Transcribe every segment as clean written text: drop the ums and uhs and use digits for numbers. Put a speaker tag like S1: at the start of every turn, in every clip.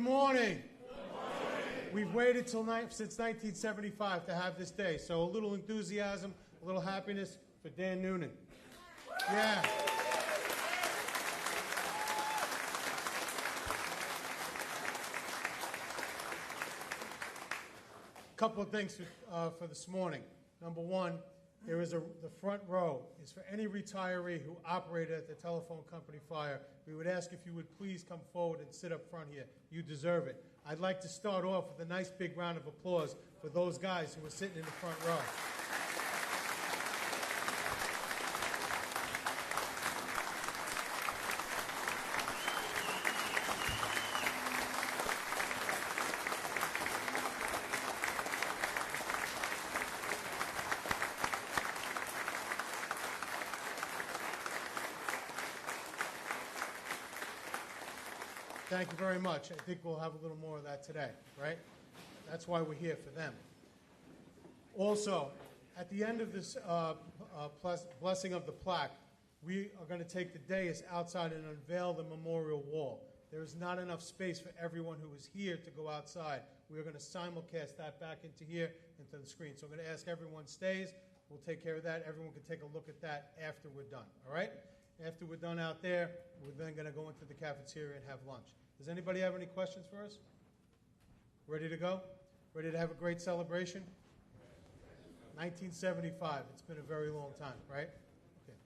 S1: Good morning. We've waited since 1975 to have this day, so a little enthusiasm, a little happiness for Dan Noonan. Yeah. A couple of things for this morning. Number one, there is the front row is for any retiree who operated at the telephone company fire. We would ask if you would please come forward and sit up front here. You deserve it. I'd like to start off with a nice big round of applause for those guys who are sitting in the front row. Thank you very much. I think we'll have a little more of that today, right? That's why we're here, for them. Also, at the end of this blessing of the plaque, we are going to take the dais outside and unveil the memorial wall. There is not enough space for everyone who is here to go outside. We are going to simulcast that back into here, into the screen. So I'm going to ask everyone stays. We'll take care of that. Everyone can take a look at that after we're done, all right? After we're done out there, we're then going to go into the cafeteria and have lunch. Does anybody have any questions for us? Ready to go? Ready to have a great celebration? 1975. It's been a very long time, right? Okay.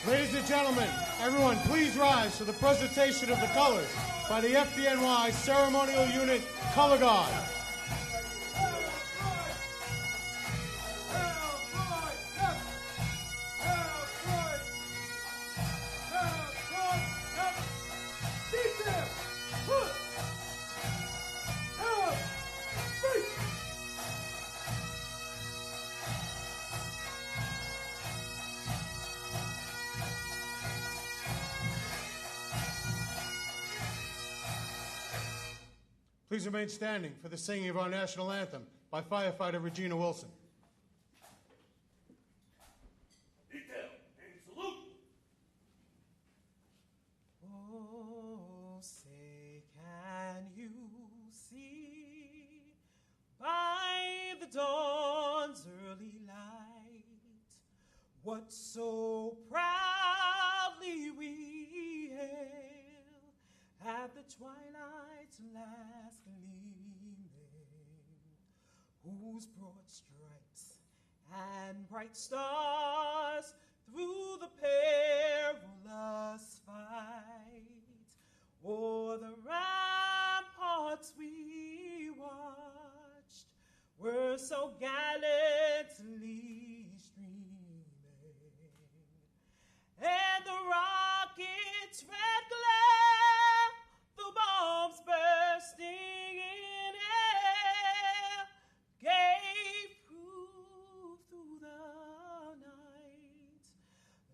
S1: Ladies and gentlemen, everyone, please rise for the presentation of the colors by the FDNY Ceremonial Unit Color Guard. Please remain standing for the singing of our national anthem by Firefighter Regina Wilson.
S2: Detail and salute.
S3: Oh, say, can you see by the dawn's early light what so proudly we hail at the twilight's last gleaming, whose broad stripes and bright stars through the perilous fight o'er the ramparts we watched were so gallantly streaming, and the rocket's red glare, the bombs bursting in air, gave proof through the night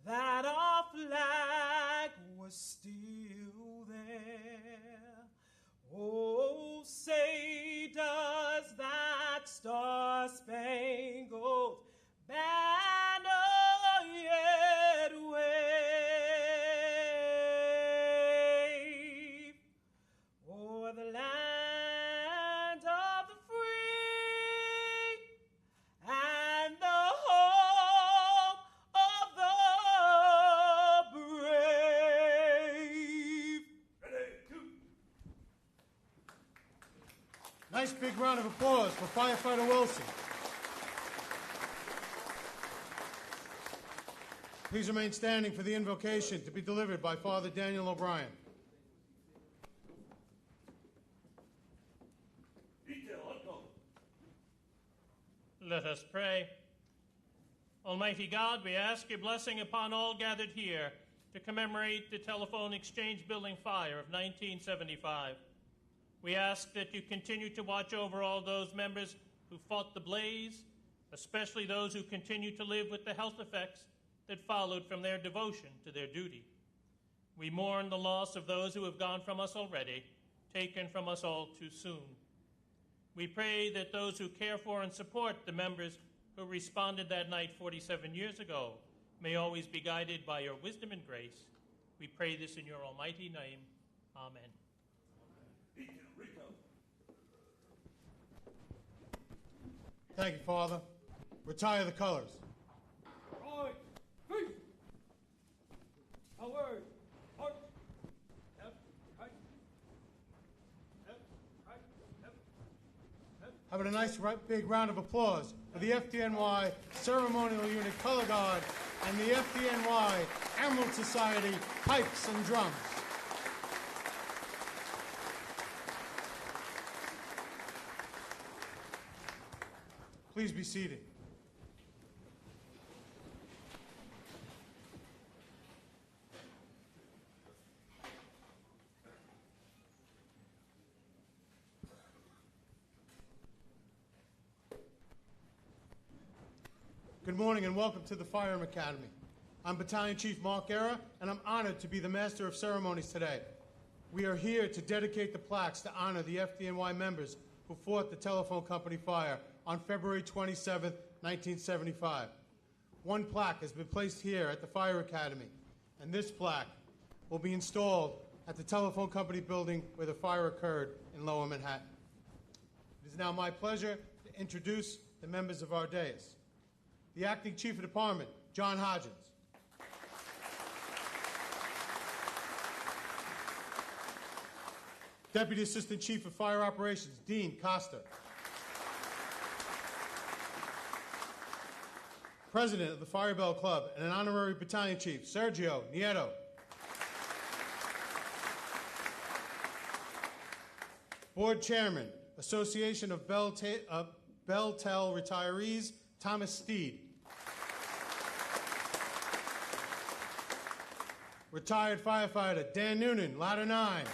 S3: that our flag was still there. Oh, say does that star-spangled banner yet wave o'er the land of the free and the home of the brave.
S2: Ready, two.
S1: Nice big round of applause for Firefighter Wilson. Please remain standing for the invocation to be delivered by Father Daniel O'Brien.
S2: Detail unknown.
S4: Let us pray. Almighty God, we ask your blessing upon all gathered here to commemorate the telephone exchange building fire of 1975. We ask that you continue to watch over all those members who fought the blaze, especially those who continue to live with the health effects that followed from their devotion to their duty. We mourn the loss of those who have gone from us already, taken from us all too soon. We pray that those who care for and support the members who responded that night 47 years ago may always be guided by your wisdom and grace. We pray this in your almighty name. Amen.
S2: Detail, Rico.
S1: Thank you, Father. Retire the colors.
S2: Right. Peace. Away. March. Left. Right. Left. Right. Left. Left.
S1: Having a nice big round of applause for the FDNY Ceremonial Unit Color Guard and the FDNY Emerald Society Pipes and Drums. Please be seated. Good morning and welcome to the Firearm Academy. I'm Battalion Chief Mckeon, and I'm honored to be the Master of Ceremonies today. We are here to dedicate the plaques to honor the FDNY members who fought the telephone company fire on February 27, 1975. One plaque has been placed here at the Fire Academy, and this plaque will be installed at the telephone company building where the fire occurred in Lower Manhattan. It is now my pleasure to introduce the members of our dais. The Acting Chief of Department, John Hodgins. Deputy Assistant Chief of Fire Operations, Dean Costa. President of the Fire Bell Club and an Honorary Battalion Chief, Sergio Nieto. Board Chairman, Association of Belltel Retirees, Thomas Steed. Retired firefighter, Dan Noonan, Ladder 9.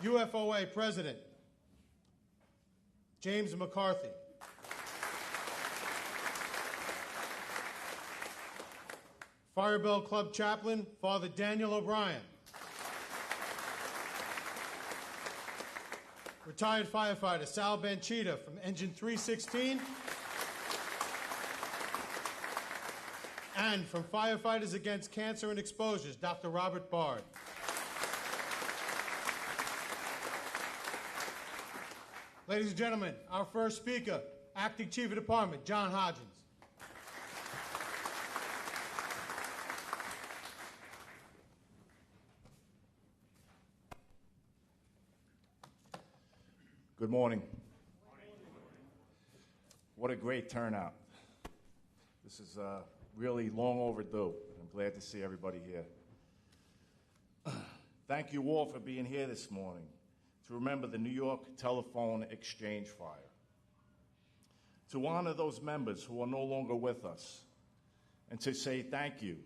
S1: UFOA President, James McCarthy. Fire Bell Club Chaplain, Father Daniel O'Brien. Retired firefighter, Sal Banchita from Engine 316. And from Firefighters Against Cancer and Exposures, Dr. Robert Bart. Ladies and gentlemen, our first speaker, Acting Chief of Department, John Hodgins.
S5: Good morning. What a great turnout. This is really long overdue. I'm glad to see everybody here. Thank you all for being here this morning to remember the New York Telephone Exchange fire. To honor those members who are no longer with us, and to say thank you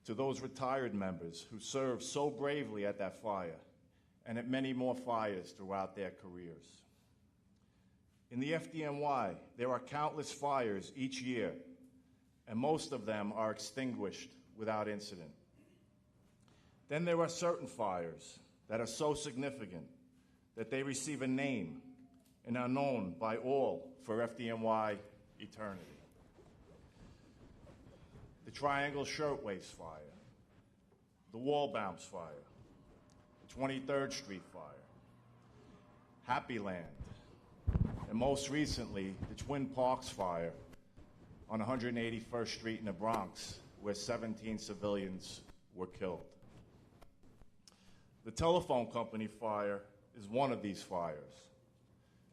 S5: to those retired members who served so bravely at that fire and at many more fires throughout their careers. In the FDNY, there are countless fires each year, and most of them are extinguished without incident. Then there are certain fires that are so significant that they receive a name and are known by all for FDNY eternity. The Triangle Shirtwaist Fire, the Wallbounce Fire, the 23rd Street Fire, Happy Land, and most recently, the Twin Parks Fire on 181st Street in the Bronx, where 17 civilians were killed. The telephone company fire is one of these fires,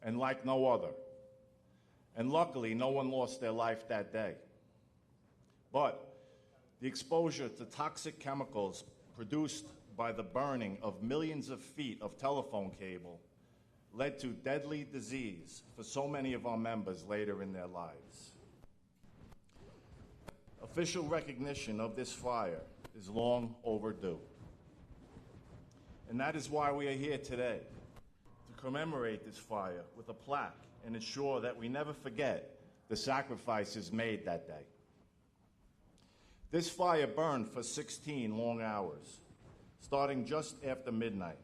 S5: and like no other. And luckily, no one lost their life that day. But the exposure to toxic chemicals produced by the burning of millions of feet of telephone cable led to deadly disease for so many of our members later in their lives. Official recognition of this fire is long overdue. And that is why we are here today, to commemorate this fire with a plaque and ensure that we never forget the sacrifices made that day. This fire burned for 16 long hours, starting just after midnight.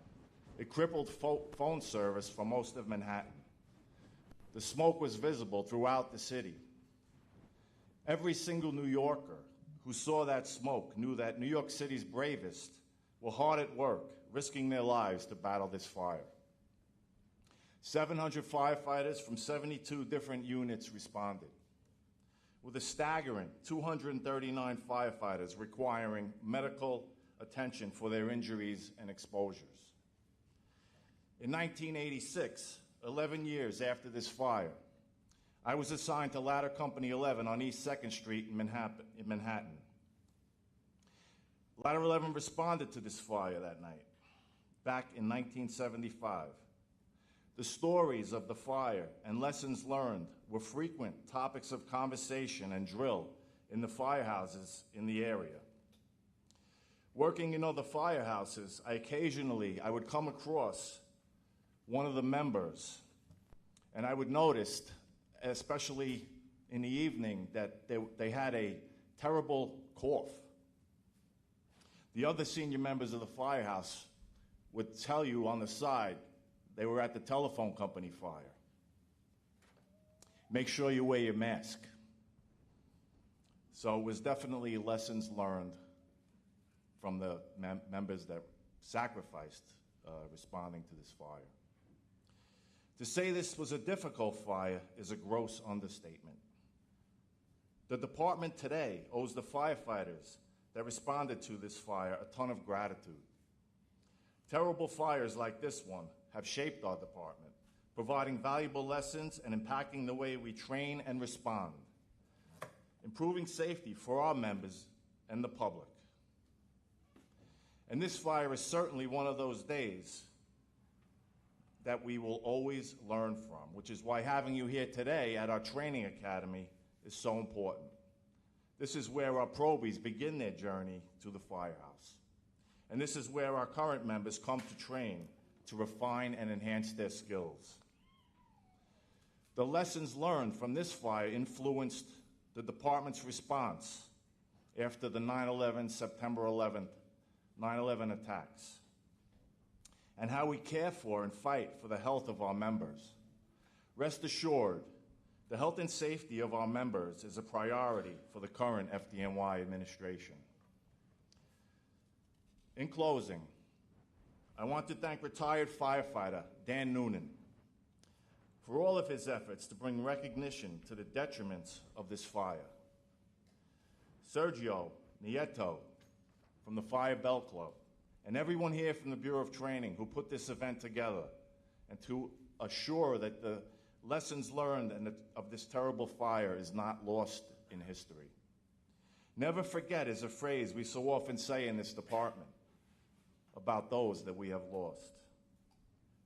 S5: It crippled phone service for most of Manhattan. The smoke was visible throughout the city. Every single New Yorker who saw that smoke knew that New York City's bravest were hard at work, risking their lives to battle this fire. 700 firefighters from 72 different units responded, with a staggering 239 firefighters requiring medical attention for their injuries and exposures. In 1986, 11 years after this fire, I was assigned to Ladder Company 11 on East 2nd Street in Manhattan. Ladder 11 responded to this fire that night, back in 1975. The stories of the fire and lessons learned were frequent topics of conversation and drill in the firehouses in the area. Working in other firehouses, I would come across one of the members, and I would notice, especially in the evening, that they had a terrible cough. The other senior members of the firehouse would tell you on the side they were at the telephone company fire. Make sure you wear your mask. So it was definitely lessons learned from the members that sacrificed responding to this fire. To say this was a difficult fire is a gross understatement. The department today owes the firefighters that responded to this fire a ton of gratitude. Terrible fires like this one have shaped our department, providing valuable lessons and impacting the way we train and respond, improving safety for our members and the public. And this fire is certainly one of those days that we will always learn from, which is why having you here today at our training academy is so important. This is where our probies begin their journey to the firehouse. And this is where our current members come to train, to refine and enhance their skills. The lessons learned from this fire influenced the department's response after the September 11th, 9/11 attacks, and how we care for and fight for the health of our members. Rest assured, the health and safety of our members is a priority for the current FDNY administration. In closing, I want to thank retired firefighter Dan Noonan for all of his efforts to bring recognition to the detriments of this fire. Sergio Nieto from the Fire Bell Club, and everyone here from the Bureau of Training who put this event together, and to assure that the lessons learned of this terrible fire is not lost in history. Never forget is a phrase we so often say in this department about those that we have lost.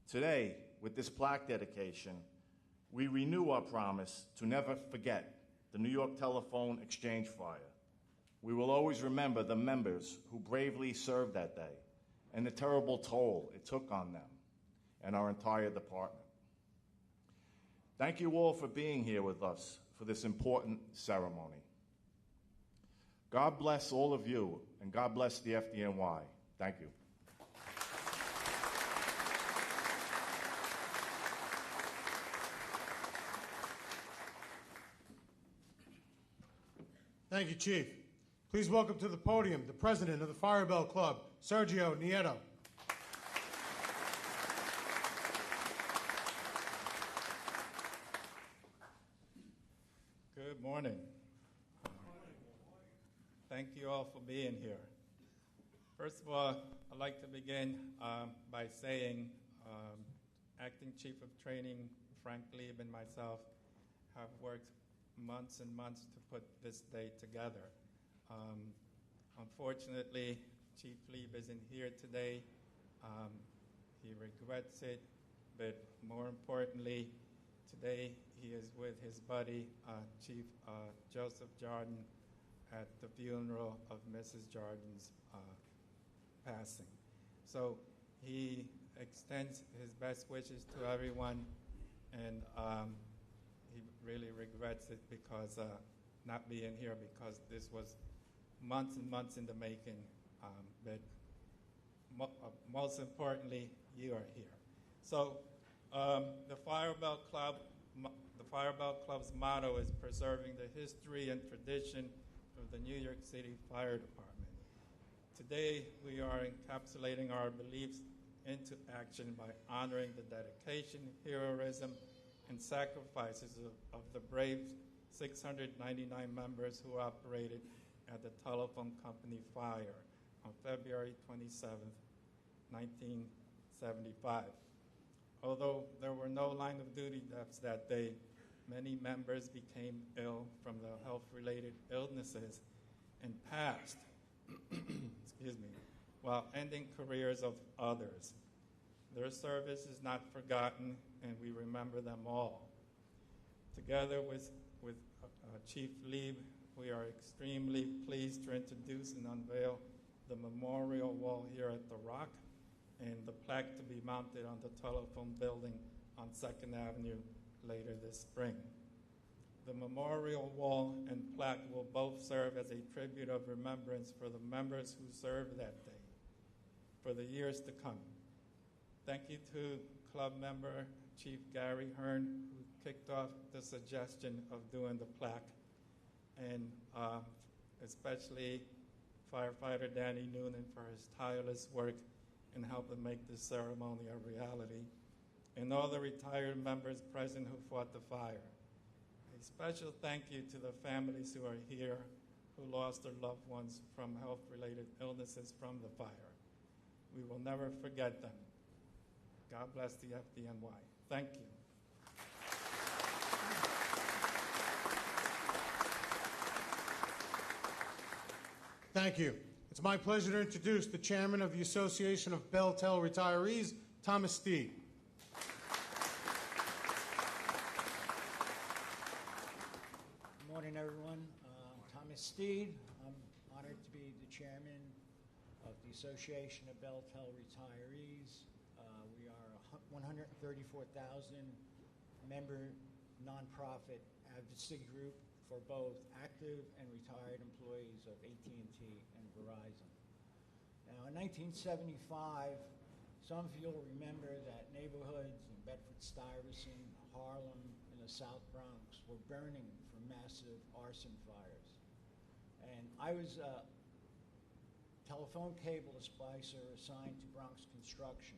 S5: Today, with this plaque dedication, we renew our promise to never forget the New York Telephone Exchange fire. We will always remember the members who bravely served that day and the terrible toll it took on them and our entire department. Thank you all for being here with us for this important ceremony. God bless all of you, and God bless the FDNY. Thank you.
S1: Thank you, Chief. Please welcome to the podium the president of the Fire Bell Club, Sergio Nieto.
S6: Good morning. Thank you all for being here. First of all, I'd like to begin by saying Acting Chief of Training Frank Lieb and myself have worked months and months to put this day together. Unfortunately, Chief Lieb isn't here today. He regrets it, but more importantly, today he is with his buddy, Chief Joseph Jordan, at the funeral of Mrs. Jordan's passing. So he extends his best wishes to everyone, and he really regrets it because not being here, because this was months and months in the making, but most importantly, you are here. So the Firebell Club's motto is preserving the history and tradition of the New York City Fire Department. Today, we are encapsulating our beliefs into action by honoring the dedication, heroism, and sacrifices of the brave 699 members who operated at the telephone company fire on February 27, 1975. Although there were no line of duty deaths that day, many members became ill from the health-related illnesses and passed, excuse me, while ending careers of others. Their service is not forgotten, and we remember them all. Together with Chief Lieb, we are extremely pleased to introduce and unveil the memorial wall here at The Rock and the plaque to be mounted on the telephone building on 2nd Avenue later this spring. The memorial wall and plaque will both serve as a tribute of remembrance for the members who served that day for the years to come. Thank you to club member Chief Gary Hearn, who kicked off the suggestion of doing the plaque, and especially firefighter Danny Noonan for his tireless work in helping make this ceremony a reality, and all the retired members present who fought the fire. A special thank you to the families who are here who lost their loved ones from health-related illnesses from the fire. We will never forget them. God bless the FDNY. Thank you.
S1: Thank you. It's my pleasure to introduce the chairman of the Association of Bell-Tel Retirees, Thomas Steed.
S7: Good morning, everyone. I'm Thomas Steed. I'm honored to be the chairman of the Association of Bell-Tel Retirees. We are a 134,000 member nonprofit advocacy group for both active and retired employees of AT&T and Verizon. Now, in 1975, some of you will remember that neighborhoods in Bedford-Stuyvesant, Harlem, and the South Bronx were burning from massive arson fires. And I was a telephone cable splicer assigned to Bronx Construction,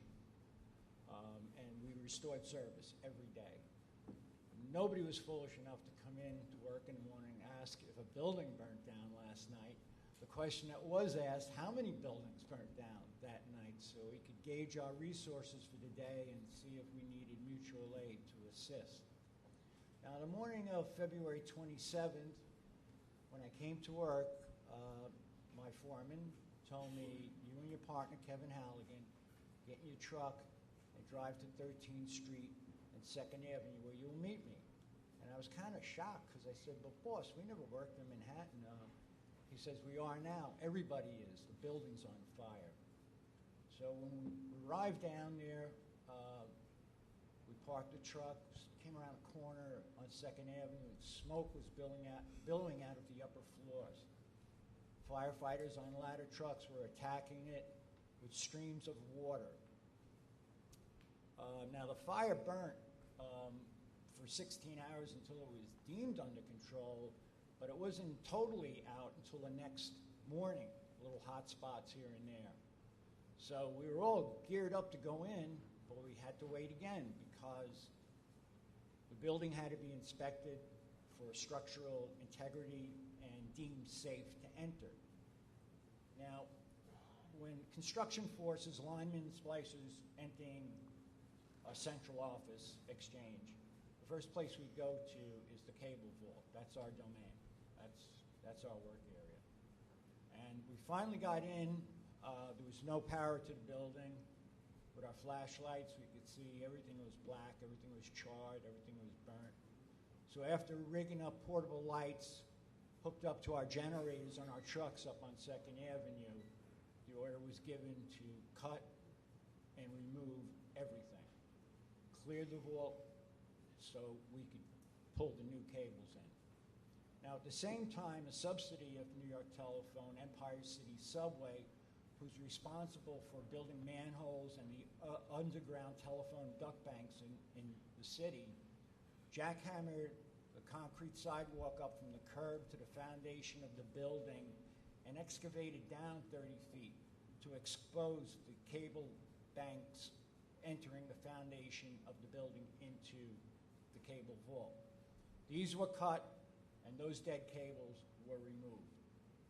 S7: and we restored service every day. Nobody was foolish enough to come in to work in the morning and ask if a building burnt down last night. The question that was asked, how many buildings burnt down that night, so we could gauge our resources for the day and see if we needed mutual aid to assist. Now, the morning of February 27th, when I came to work, my foreman told me, you and your partner, Kevin Halligan, get in your truck and drive to 13th Street and 2nd Avenue where you'll meet me. And I was kind of shocked because I said, but boss, we never worked in Manhattan. He says, we are now. Everybody is. The building's on fire. So when we arrived down there, we parked the truck, came around a corner on 2nd Avenue, and smoke was billowing out of the upper floors. Firefighters on ladder trucks were attacking it with streams of water. Now, the fire burnt for 16 hours until it was deemed under control, but it wasn't totally out until the next morning, little hot spots here and there. So we were all geared up to go in, but we had to wait again because the building had to be inspected for structural integrity and deemed safe to enter. Now, when construction forces, linemen, splicers emptying a central office exchange, the first place we go to is the cable vault. That's our domain. That's our work area. And we finally got in. There was no power to the building. With our flashlights, we could see everything was black, everything was charred, everything was burnt. So after rigging up portable lights, hooked up to our generators on our trucks up on 2nd Avenue, the order was given to cut and remove everything. Clear the vault so we could pull the new cables in. Now, at the same time, a subsidy of New York Telephone, Empire City Subway, who's responsible for building manholes and the underground telephone duct banks in the city, jackhammered the concrete sidewalk up from the curb to the foundation of the building and excavated down 30 feet to expose the cable banks entering the foundation of the building into the cable vault. These were cut, and those dead cables were removed.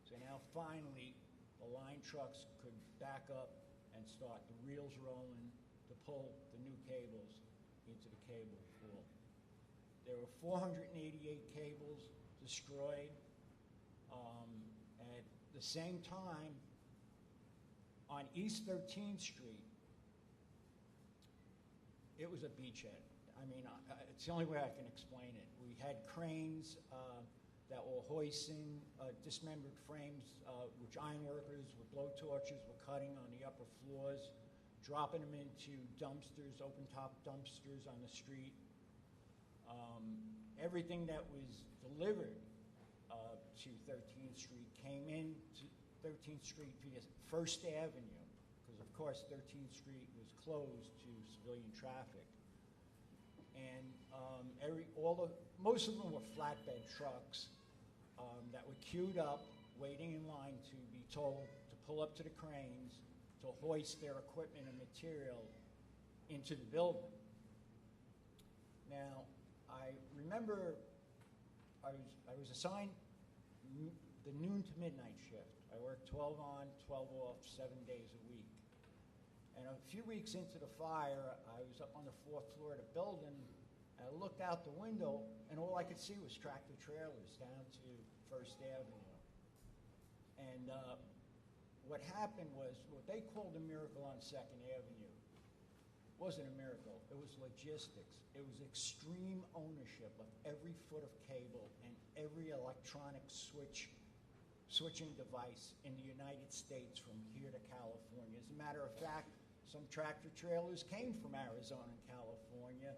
S7: So now finally, the line trucks could back up and start the reels rolling to pull the new cables into the cable vault. There were 488 cables destroyed. At the same time, on East 13th Street, it was a beachhead. I mean, it's the only way I can explain it. We had cranes that were hoisting dismembered frames, which ironworkers with blowtorches were cutting on the upper floors, dropping them into dumpsters, open-top dumpsters on the street. Everything that was delivered to 13th Street came in to 13th Street via First Avenue, because of course 13th Street was closed to civilian traffic. And most of them were flatbed trucks that were queued up, waiting in line to be told to pull up to the cranes to hoist their equipment and material into the building. Now, I remember I was assigned the noon to midnight shift. I worked 12 on, 12 off, 7 days a week. And a few weeks into the fire, I was up on the 4th floor of the building, and I looked out the window, and all I could see was tractor trailers down to First Avenue. And what happened was, what they called a miracle on 2nd Avenue wasn't a miracle. It was logistics. It was extreme ownership of every foot of cable and every electronic switching device in the United States from here to California. As a matter of fact, some tractor trailers came from Arizona and California,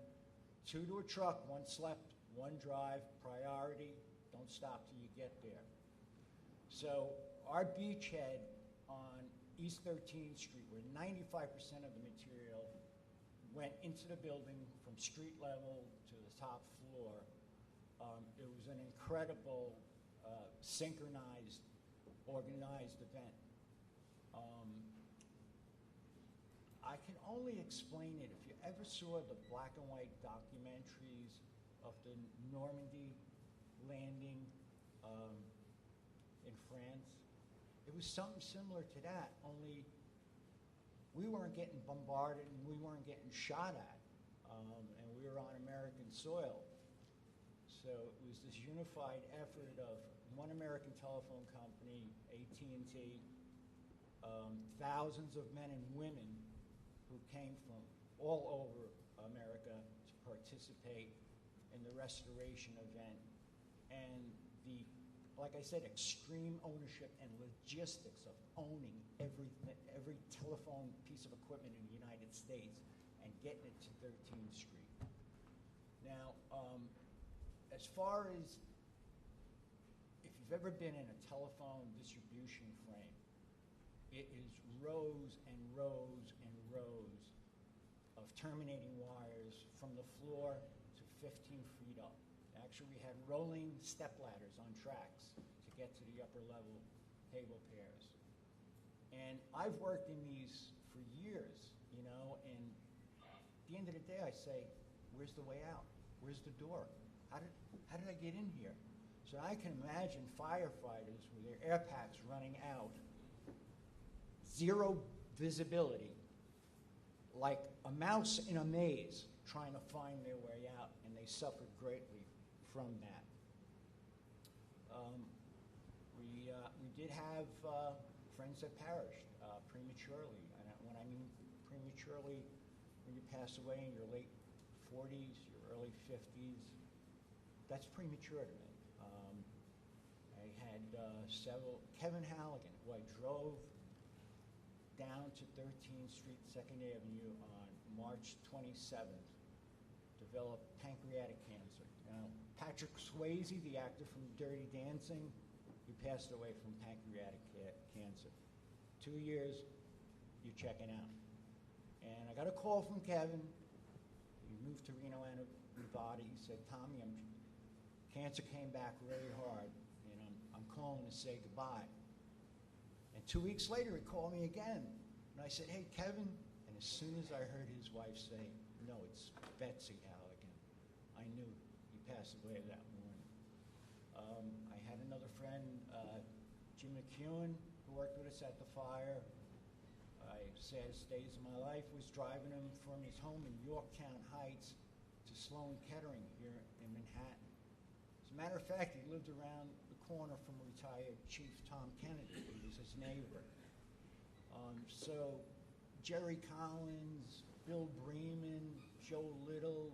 S7: 2 to a truck, 1 slept, 1 drive, priority, don't stop till you get there. So our beachhead on East 13th Street, where 95% of the material went into the building from street level to the top floor, it was an incredible synchronized, organized event. I can only explain it if you ever saw the black and white documentaries of the Normandy landing in France. It was something similar to that, only we weren't getting bombarded and we weren't getting shot at, and we were on American soil. So it was this unified effort of one American telephone company, AT&T, thousands of men and women who came from all over America to participate in the restoration event. And the, like I said, extreme ownership and logistics of owning every telephone piece of equipment in the United States and getting it to 13th Street. Now, as far as if you've ever been in a telephone distribution frame, it is rows and rows and rows of terminating wires from the floor to 15 feet up. Actually, we had rolling step ladders on tracks to get to the upper level cable pairs. And I've worked in these for years, you know, and at the end of the day, I say, where's the way out? Where's the door? How did I get in here? So I can imagine firefighters with their air packs running out, zero visibility, like a mouse in a maze trying to find their way out, and they suffered greatly from that. We did have friends that perished prematurely. And when I mean prematurely, when you pass away in your late 40s, your early 50s, that's premature to me. I had several, Kevin Halligan, who I drove down to 13th Street, 2nd Avenue on March 27th, developed pancreatic cancer. Patrick Swayze, the actor from Dirty Dancing, he passed away from pancreatic cancer. 2 years, you're checking out. And I got a call from Kevin. He moved to Reno, Nevada. He said, Tommy, cancer came back really hard, and I'm calling to say goodbye. And 2 weeks later, he called me again. And I said, hey, Kevin. And as soon as I heard his wife say, no, it's Betsy Halligan, I knew he passed away that morning. I had another friend, Jim Mckeon, who worked with us at the fire. Saddest days of my life was driving him from his home in Yorktown Heights to Sloan Kettering here in Manhattan. As a matter of fact, he lived around the corner from retired Chief Tom Kennedy. He was his neighbor. So Jerry Collins, Bill Bremen, Joe Little,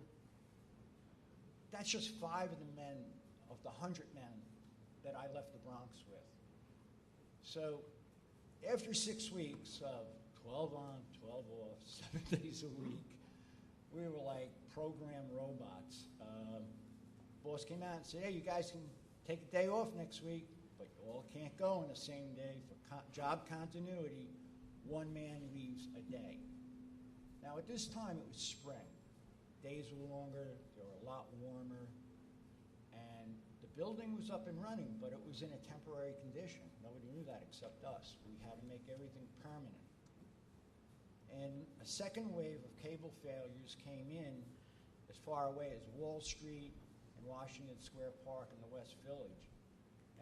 S7: that's just 5 of the men of the 100 men that I left the Bronx with. So after 6 weeks of 12 on, 12 off, 7 days a week, we were like programmed robots. Boss came out and said, hey, you guys can take a day off next week, but you all can't go on the same day. For job continuity, 1 man leaves a day. Now at this time it was spring. Days were longer, they were a lot warmer, and the building was up and running, but it was in a temporary condition. Nobody knew that except us. We had to make everything permanent. And a second wave of cable failures came in as far away as Wall Street and Washington Square Park in the West Village.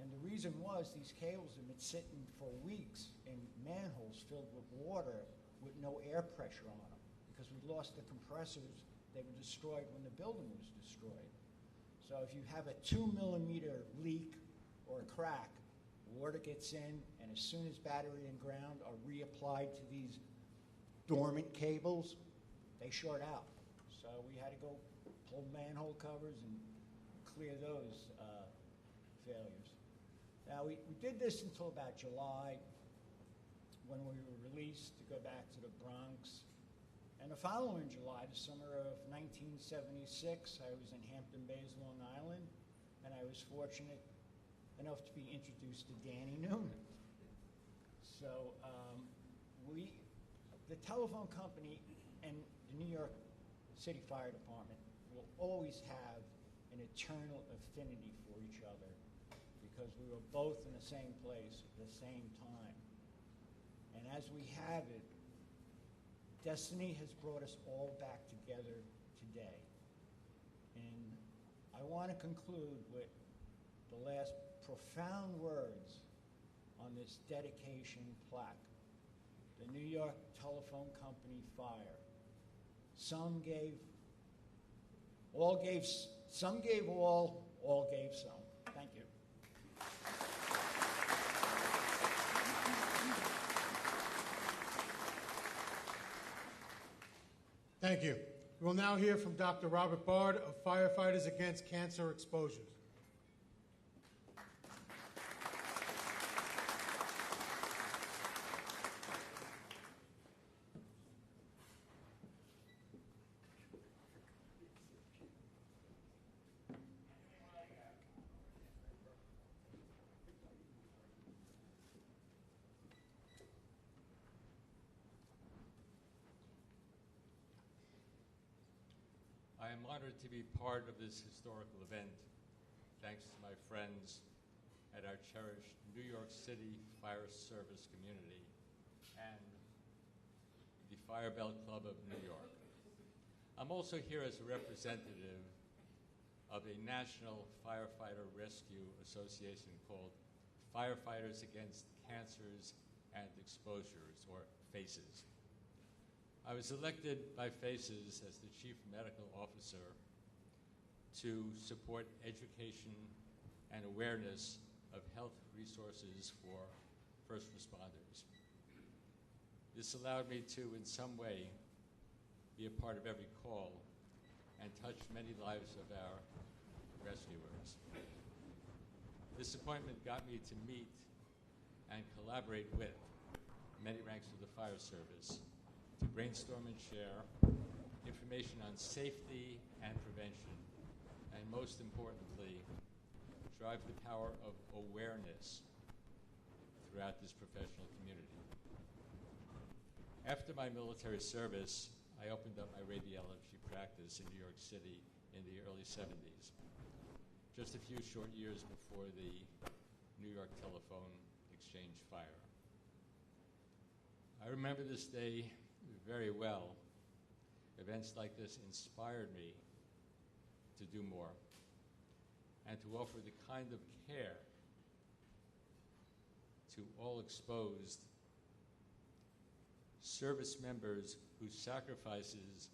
S7: And the reason was these cables had been sitting for weeks in manholes filled with water with no air pressure on them because we lost the compressors. They were destroyed when the building was destroyed. So if you have a 2-millimeter leak or a crack, water gets in, and as soon as battery and ground are reapplied to these dormant cables, they short out. So we had to go pull manhole covers and clear those failures. Now we did this until about July, when we were released to go back to the Bronx. And the following July, the summer of 1976, I was in Hampton Bays, Long Island, and I was fortunate enough to be introduced to Danny Noonan. So the telephone company and the New York City Fire Department will always have an eternal affinity for each other because we were both in the same place at the same time. And as we have it, destiny has brought us all back together today. And I want to conclude with the last profound words on this dedication plaque. The New York Telephone Company fire. Some gave all, all gave some. Thank you.
S1: Thank you. We'll now hear from Dr. Robert Bart of Firefighters Against Cancer Exposures.
S8: I am honored to be part of this historical event, thanks to my friends at our cherished New York City Fire Service community and the Fire Bell Club of New York. I'm also here as a representative of a National Firefighter Rescue Association called Firefighters Against Cancers and Exposures, or FACES. I was elected by FACES as the Chief Medical Officer to support education and awareness of health resources for first responders. This allowed me to, in some way, be a part of every call and touch many lives of our rescuers. This appointment got me to meet and collaborate with many ranks of the fire service to brainstorm and share information on safety and prevention, and most importantly, drive the power of awareness throughout this professional community. After my military service, I opened up my radiology practice in New York City in the early 70s, just a few short years before the New York telephone exchange fire. I remember this day very well. Events like this inspired me to do more and to offer the kind of care to all exposed service members whose sacrifices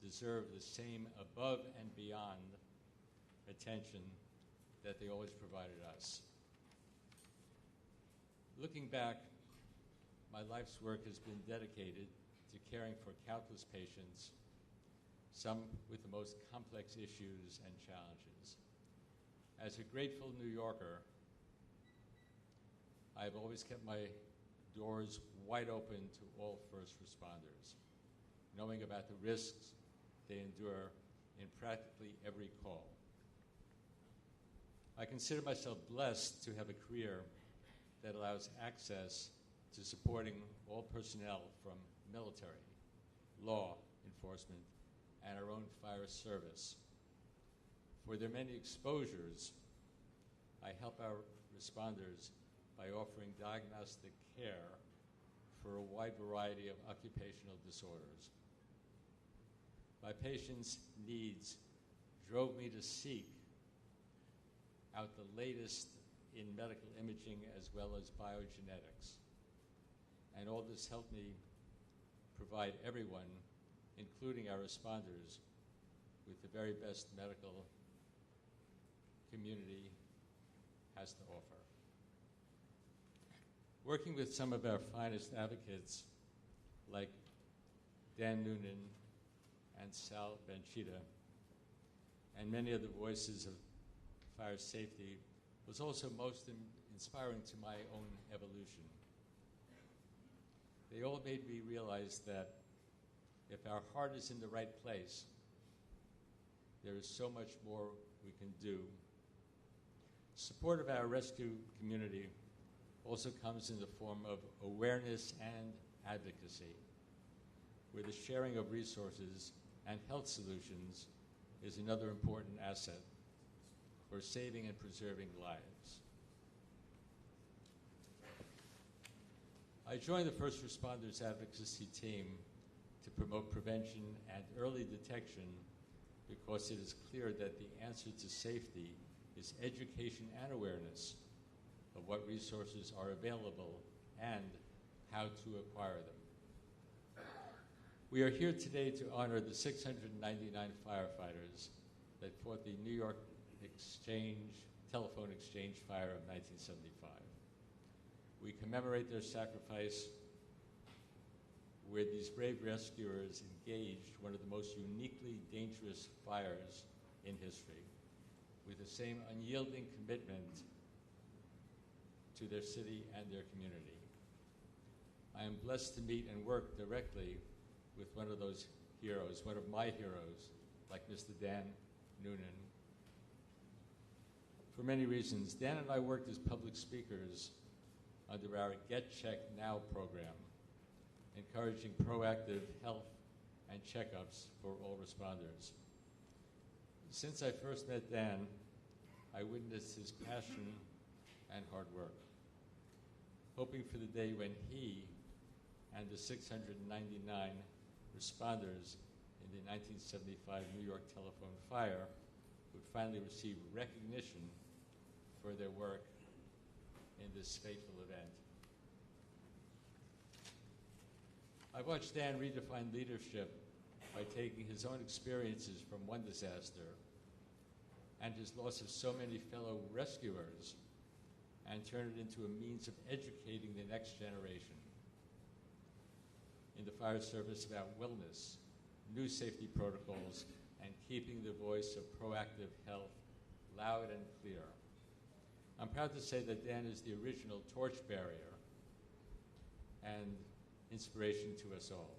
S8: deserve the same above and beyond attention that they always provided us. Looking back, my life's work has been dedicated to caring for countless patients, some with the most complex issues and challenges. As a grateful New Yorker, I've always kept my doors wide open to all first responders, knowing about the risks they endure in practically every call. I consider myself blessed to have a career that allows access to supporting all personnel from military, law enforcement, and our own fire service. For their many exposures, I help our responders by offering diagnostic care for a wide variety of occupational disorders. My patients' needs drove me to seek out the latest in medical imaging as well as biogenetics. And all this helped me provide everyone, including our responders, with the very best medical community has to offer. Working with some of our finest advocates, like Dan Noonan and Sal Benchita, and many of the voices of fire safety, was also most inspiring to my own evolution. They all made me realize that if our heart is in the right place, there is so much more we can do. Support of our rescue community also comes in the form of awareness and advocacy, where the sharing of resources and health solutions is another important asset for saving and preserving lives. I joined the First Responders Advocacy team to promote prevention and early detection because it is clear that the answer to safety is education and awareness of what resources are available and how to acquire them. We are here today to honor the 699 firefighters that fought the New York telephone exchange fire of 1975. We commemorate their sacrifice where these brave rescuers engaged one of the most uniquely dangerous fires in history with the same unyielding commitment to their city and their community. I am blessed to meet and work directly with one of those heroes, one of my heroes, like Mr. Dan Noonan. For many reasons, Dan and I worked as public speakers under our Get Check Now program, encouraging proactive health and checkups for all responders. Since I first met Dan, I witnessed his passion and hard work, hoping for the day when he and the 699 responders in the 1975 New York telephone fire would finally receive recognition for their work in this fateful event. I watched Dan redefine leadership by taking his own experiences from one disaster and his loss of so many fellow rescuers and turn it into a means of educating the next generation in the fire service about wellness, new safety protocols, and keeping the voice of proactive health loud and clear. I'm proud to say that Dan is the original torchbearer and inspiration to us all.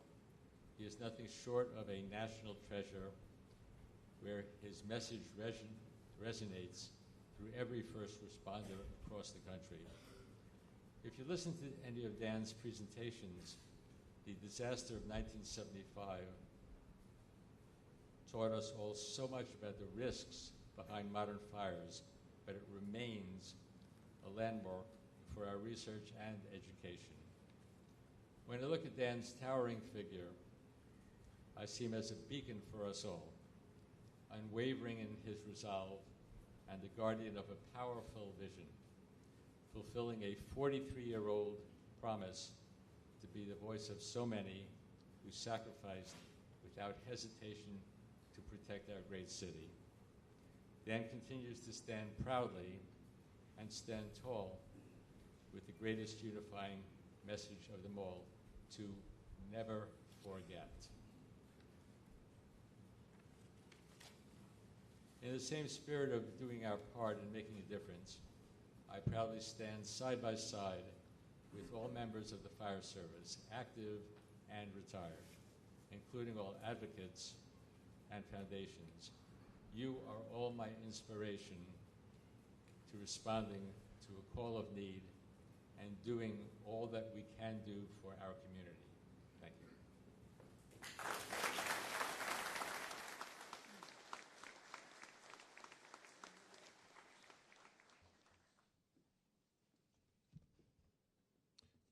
S8: He is nothing short of a national treasure where his message resonates through every first responder across the country. If you listen to any of Dan's presentations, the disaster of 1975 taught us all so much about the risks behind modern fires, but it remains a landmark for our research and education. When I look at Dan's towering figure, I see him as a beacon for us all, unwavering in his resolve and the guardian of a powerful vision, fulfilling a 43-year-old promise to be the voice of so many who sacrificed without hesitation to protect our great city. Dan continues to stand proudly and stand tall with the greatest unifying message of them all, to never forget. In the same spirit of doing our part in making a difference, I proudly stand side by side with all members of the fire service, active and retired, including all advocates and foundations. You are all my inspiration to responding to a call of need and doing all that we can do for our community. Thank you.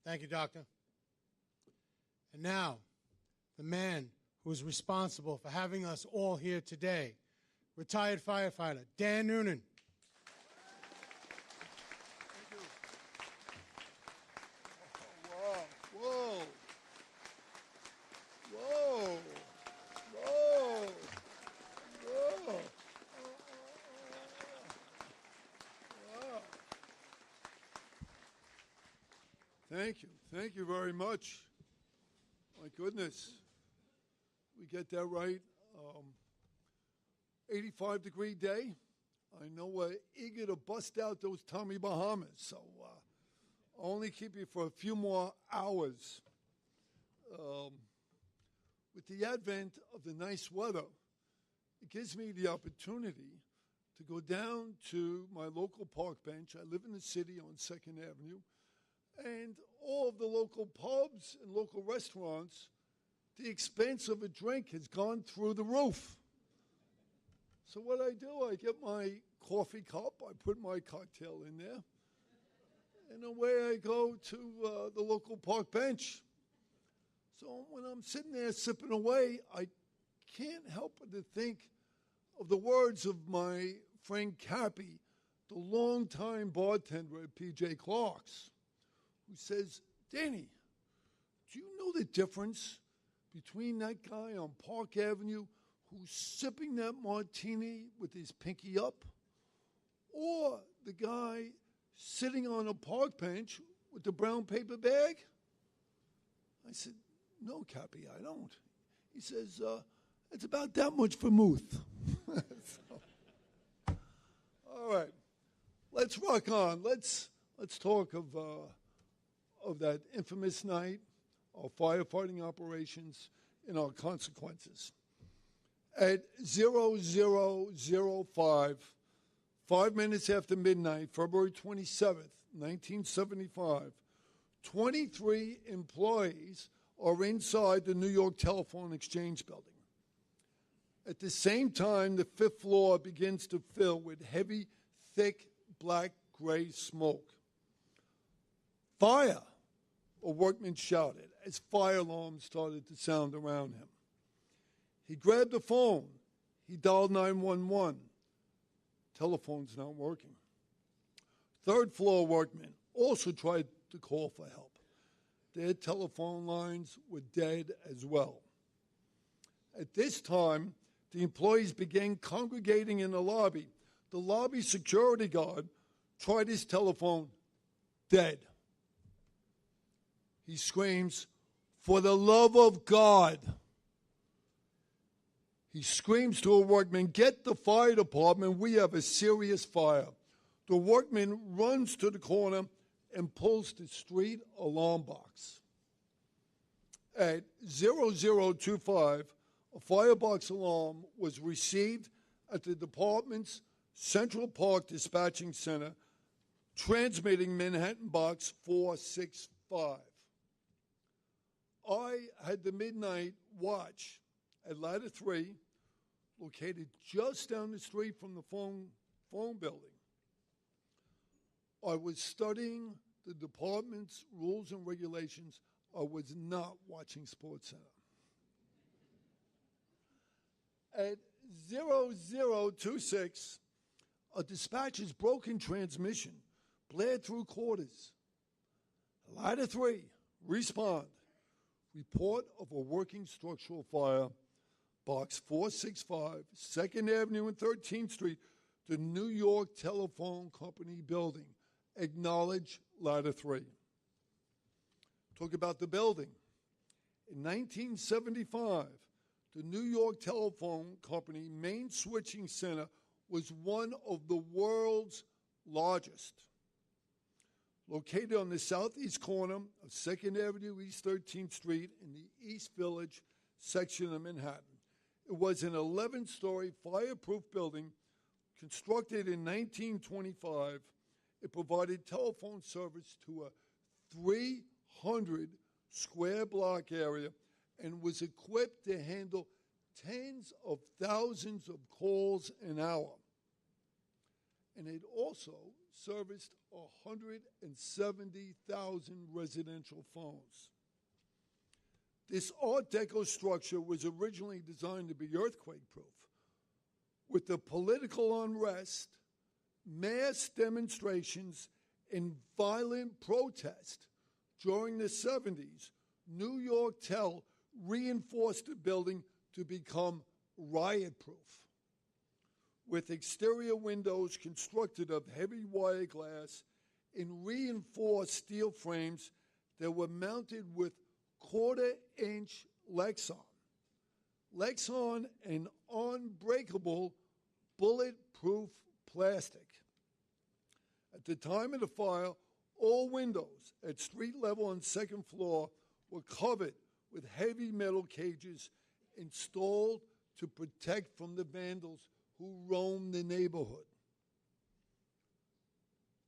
S1: Thank you, Doctor. And now, the man who is responsible for having us all here today, retired firefighter Dan Noonan.
S9: Thank you. Thank you very much. My goodness. We get that right. 85-degree day. I know we're eager to bust out those Tommy Bahamas, so I'll only keep you for a few more hours. With the advent of the nice weather, it gives me the opportunity to go down to my local park bench. I live in the city on 2nd Avenue. And all of the local pubs and local restaurants, the expense of a drink has gone through the roof. So what I do, I get my coffee cup, I put my cocktail in there, and away I go to the local park bench. So when I'm sitting there sipping away, I can't help but to think of the words of my friend Cappy, the longtime bartender at P.J. Clark's, who says, Danny, do you know the difference between that guy on Park Avenue who's sipping that martini with his pinky up, or the guy sitting on a park bench with the brown paper bag? I said, no, Cappy, I don't. He says, it's about that much vermouth. So, all right, let's rock on. Let's talk of that infamous night, our firefighting operations, and our consequences. At 00:05, 5 minutes after midnight, February 27th, 1975, 23 employees are inside the New York Telephone Exchange Building. At the same time, the 5th floor begins to fill with heavy, thick, black-gray smoke. Fire! A workman shouted as fire alarms started to sound around him. He grabbed the phone. He dialed 911. Telephone's not working. 3rd floor workmen also tried to call for help. Their telephone lines were dead as well. At this time, the employees began congregating in the lobby. The lobby security guard tried his telephone, dead. He screams, for the love of God. He screams to a workman, get the fire department, we have a serious fire. The workman runs to the corner and pulls the street alarm box. At 00:25, a firebox alarm was received at the department's Central Park Dispatching Center, transmitting Manhattan Box 465. I had the midnight watch at Ladder 3, located just down the street from the phone building. I was studying the department's rules and regulations. I was not watching SportsCenter. At 0026, a dispatcher's broken transmission blared through quarters. Ladder 3, respond. Report of a working structural fire, box 465, 2nd Avenue and 13th Street, the New York Telephone Company building. Acknowledge Ladder 3. Talk about the building. In 1975, the New York Telephone Company main switching center was one of the world's largest. Located on the southeast corner of 2nd Avenue, East 13th Street in the East Village section of Manhattan. It was an 11-story fireproof building constructed in 1925. It provided telephone service to a 300 square block area and was equipped to handle tens of thousands of calls an hour. And it also serviced 170,000 residential phones. This Art Deco structure was originally designed to be earthquake-proof. With the political unrest, mass demonstrations, and violent protest during the 70s, New York Tel reinforced the building to become riot-proof, with exterior windows constructed of heavy wire glass and reinforced steel frames that were mounted with quarter-inch Lexan. Lexan, an unbreakable, bulletproof plastic. At the time of the fire, all windows at street level and second floor were covered with heavy metal cages installed to protect from the vandals who roamed the neighborhood.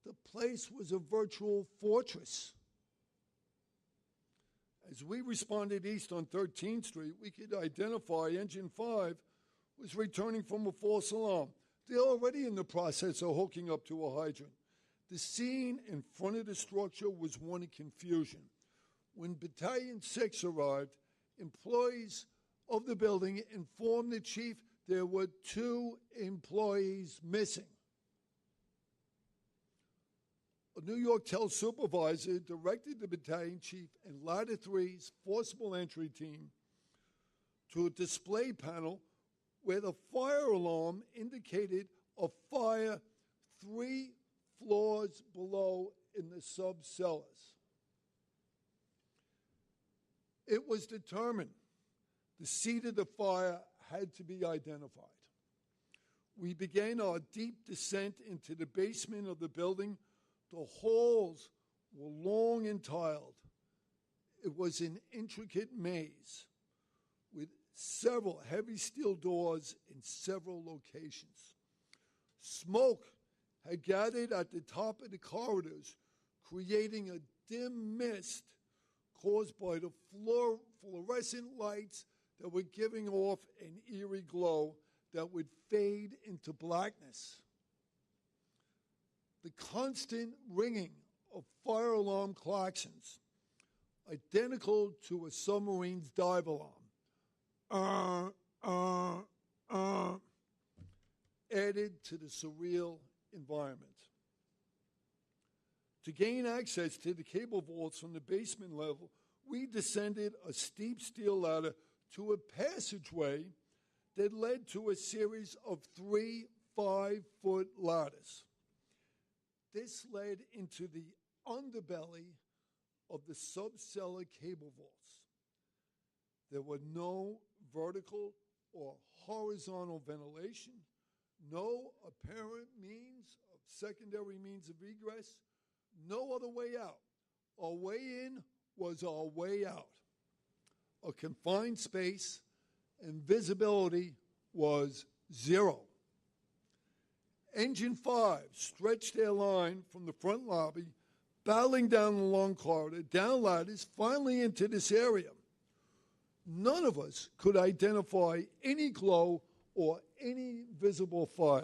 S9: The place was a virtual fortress. As we responded east on 13th Street, we could identify Engine 5 was returning from a false alarm. They're already in the process of hooking up to a hydrant. The scene in front of the structure was one of confusion. When Battalion 6 arrived, employees of the building informed the chief there were 2 employees missing. A New York Tel supervisor directed the battalion chief and Ladder 3's forcible entry team to a display panel where the fire alarm indicated a fire 3 floors below in the sub-cellars. It was determined the seat of the fire had to be identified. We began our deep descent into the basement of the building. The halls were long and tiled. It was an intricate maze with several heavy steel doors in several locations. Smoke had gathered at the top of the corridors, creating a dim mist caused by the fluorescent lights that were giving off an eerie glow that would fade into blackness. The constant ringing of fire alarm klaxons, identical to a submarine's dive alarm, added to the surreal environment. To gain access to the cable vaults from the basement level, we descended a steep steel ladder to a passageway that led to a series of 3 5-foot ladders. This led into the underbelly of the subcellar cable vaults. There were no vertical or horizontal ventilation, no apparent means of secondary means of egress, no other way out. Our way in was our way out. A confined space, and visibility was 0. Engine 5 stretched their line from the front lobby, battling down the long corridor, down ladders, finally into this area. None of us could identify any glow or any visible fire.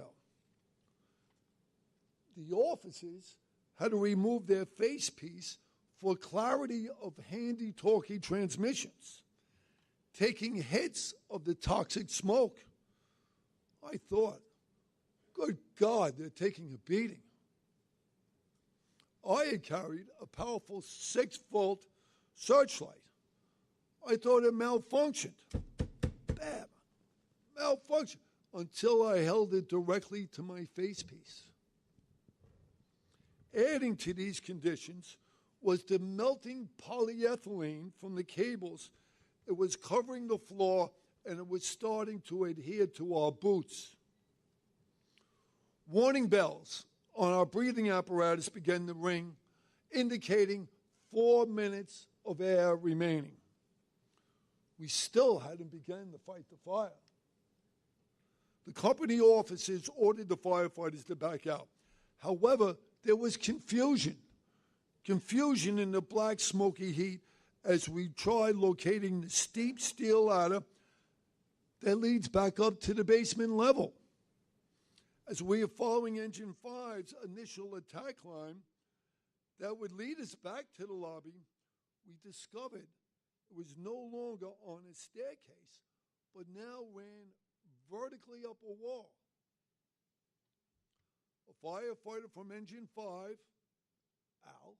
S9: The officers had to remove their facepiece for clarity of handy-talkie transmissions, taking hits of the toxic smoke. I thought, good God, they're taking a beating. I had carried a powerful 6-volt searchlight. I thought it malfunctioned. Bam, malfunctioned, until I held it directly to my facepiece. Adding to these conditions was the melting polyethylene from the cables. It was covering the floor, and it was starting to adhere to our boots. Warning bells on our breathing apparatus began to ring, indicating 4 minutes of air remaining. We still hadn't begun to fight the fire. The company officers ordered the firefighters to back out. However, there was confusion in the black smoky heat as we tried locating the steep steel ladder that leads back up to the basement level. As we are following Engine 5's initial attack line that would lead us back to the lobby, we discovered it was no longer on a staircase, but now ran vertically up a wall. A firefighter from Engine 5, Al,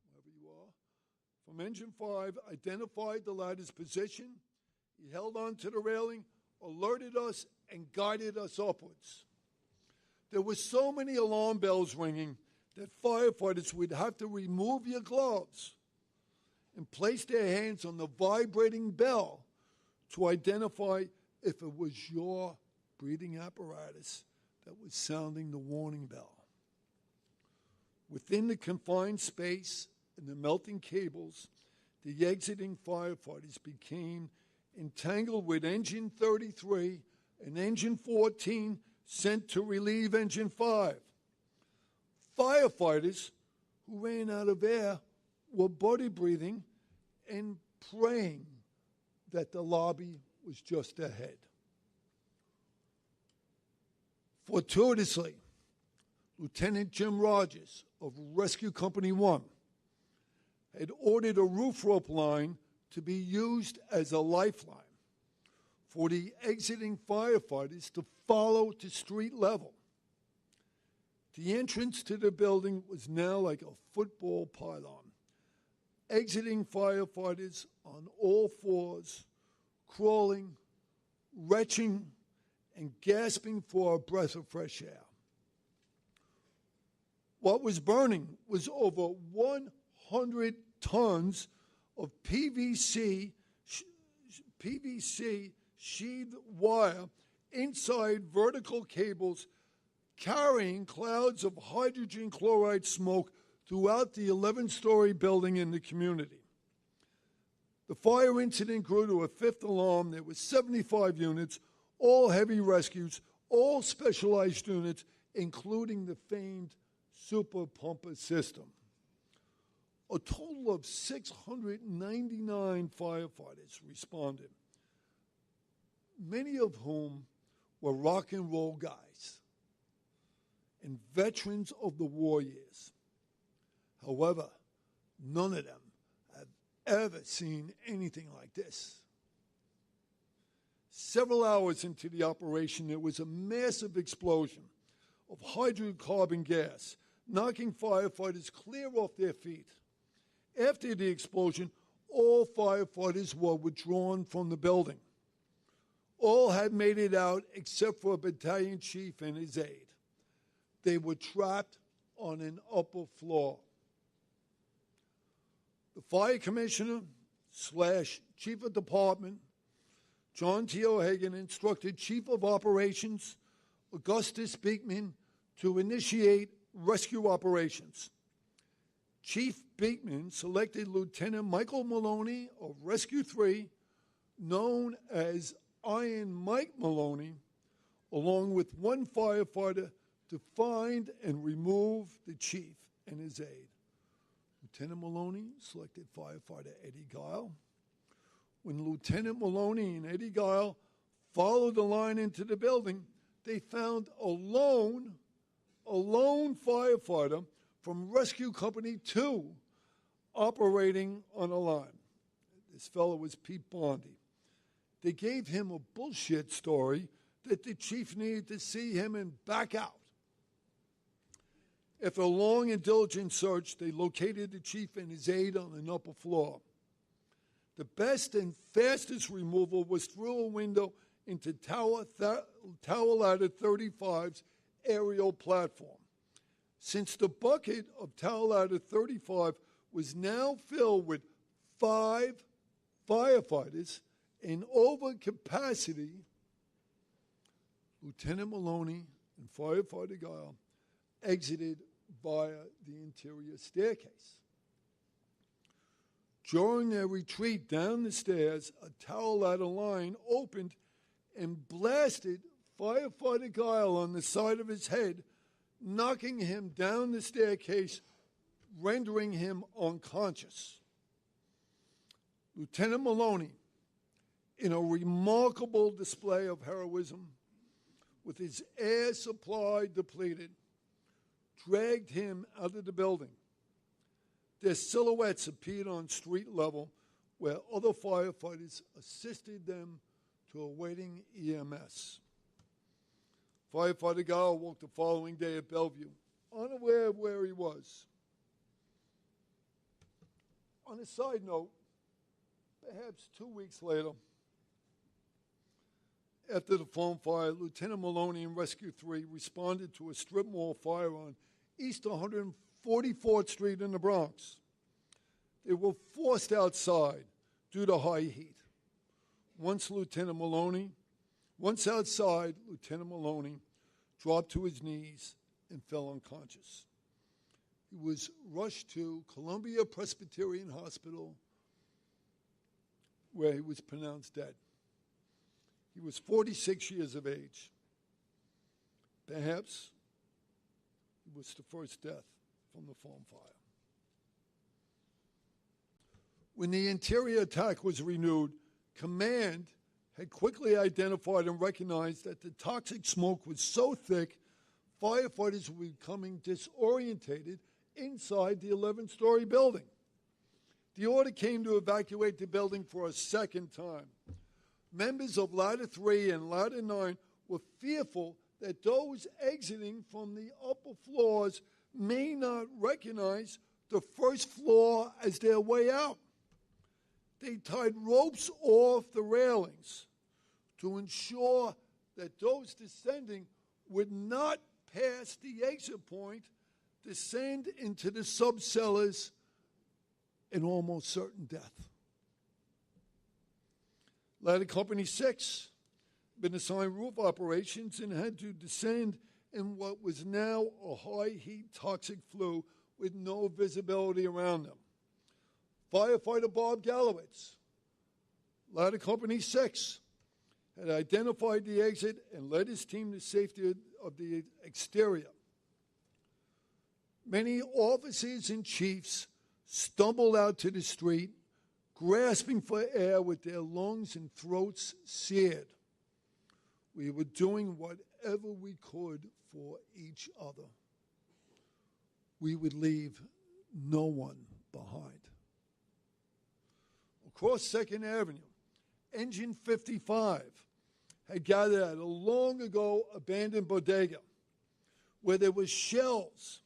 S9: wherever you are, from Engine 5 identified the ladder's position. He held on to the railing, alerted us, and guided us upwards. There were so many alarm bells ringing that firefighters would have to remove your gloves and place their hands on the vibrating bell to identify if it was your breathing apparatus that was sounding the warning bell. Within the confined space and the melting cables, the exiting firefighters became entangled with Engine 33 and Engine 14 sent to relieve Engine 5. Firefighters who ran out of air were body breathing and praying that the lobby was just ahead. Fortuitously, Lieutenant Jim Rogers of Rescue Company 1 had ordered a roof rope line to be used as a lifeline for the exiting firefighters to follow to street level. The entrance to the building was now like a football pylon. Exiting firefighters on all fours, crawling, retching, and gasping for a breath of fresh air. What was burning was over 100 tons of PVC sheathed wire inside vertical cables carrying clouds of hydrogen chloride smoke throughout the 11-story building in the community. The fire incident grew to a fifth alarm. There were 75 units, all heavy rescues, all specialized units, including the famed super pumper system. A total of 699 firefighters responded, many of whom were rock and roll guys and veterans of the war years. However, none of them have ever seen anything like this. Several hours into the operation, there was a massive explosion of hydrocarbon gas, knocking firefighters clear off their feet. After the explosion, all firefighters were withdrawn from the building. All had made it out except for a battalion chief and his aide. They were trapped on an upper floor. The fire commissioner / chief of department, John T. O'Hagan, instructed Chief of Operations Augustus Beekman to initiate rescue operations. Chief Beekman selected Lieutenant Michael Maloney of Rescue 3, known as Iron Mike Maloney, along with one firefighter to find and remove the chief and his aide. Lieutenant Maloney selected firefighter Eddie Guile. When Lieutenant Maloney and Eddie Guile followed the line into the building, they found a lone firefighter from Rescue Company 2 operating on a line. This fellow was Pete Bondi. They gave him a bullshit story that the chief needed to see him and back out. After a long and diligent search, they located the chief and his aide on an upper floor. The best and fastest removal was through a window into Tower Ladder 35's aerial platform. Since the bucket of Tower Ladder 35 was now filled with 5 firefighters in overcapacity, Lieutenant Maloney and firefighter Guile exited via the interior staircase. During their retreat down the stairs, a tower ladder line opened and blasted firefighter Guile on the side of his head, knocking him down the staircase, rendering him unconscious. Lieutenant Maloney, in a remarkable display of heroism, with his air supply depleted, dragged him out of the building. Their silhouettes appeared on street level where other firefighters assisted them to awaiting EMS. Firefighter Guile woke the following day at Bellevue, unaware of where he was. On a side note, perhaps 2 weeks later, after the phone fire, Lieutenant Maloney and Rescue 3 responded to a strip mall fire on East 144th Street in the Bronx. They were forced outside due to high heat. Once outside, Lieutenant Maloney dropped to his knees and fell unconscious. He was rushed to Columbia Presbyterian Hospital, where he was pronounced dead. He was 46 years of age. Perhaps it was the first death from the farm fire. When the interior attack was renewed, command had quickly identified and recognized that the toxic smoke was so thick, firefighters were becoming disorientated inside the 11-story building. The order came to evacuate the building for a second time. Members of Ladder 3 and Ladder 9 were fearful that those exiting from the upper floors may not recognize the first floor as their way out. They tied ropes off the railings to ensure that those descending would not pass the exit point, descend into the subcellars, and almost certain death. Ladder Company 6 had been assigned roof operations and had to descend in what was now a high-heat toxic flue with no visibility around them. Firefighter Bob Gallowitz, Ladder Company 6, had identified the exit and led his team to safety of the exterior. Many officers and chiefs stumbled out to the street, grasping for air with their lungs and throats seared. We were doing whatever we could for each other. We would leave no one behind. Across 2nd Avenue, Engine 55 had gathered at a long-ago abandoned bodega where there were shelves.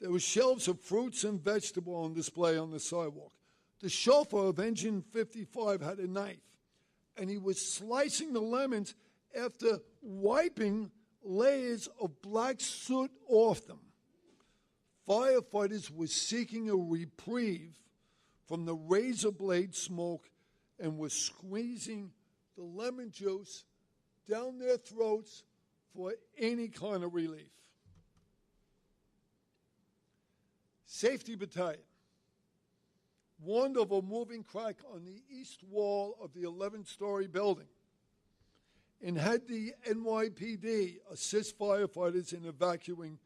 S9: There were shelves of fruits and vegetables on display on the sidewalk. The chauffeur of Engine 55 had a knife, and he was slicing the lemons after wiping layers of black soot off them. Firefighters were seeking a reprieve from the razor blade smoke and were squeezing the lemon juice down their throats for any kind of relief. Safety Battalion warned of a moving crack on the east wall of the 11-story building. and had the NYPD assist firefighters in evacuating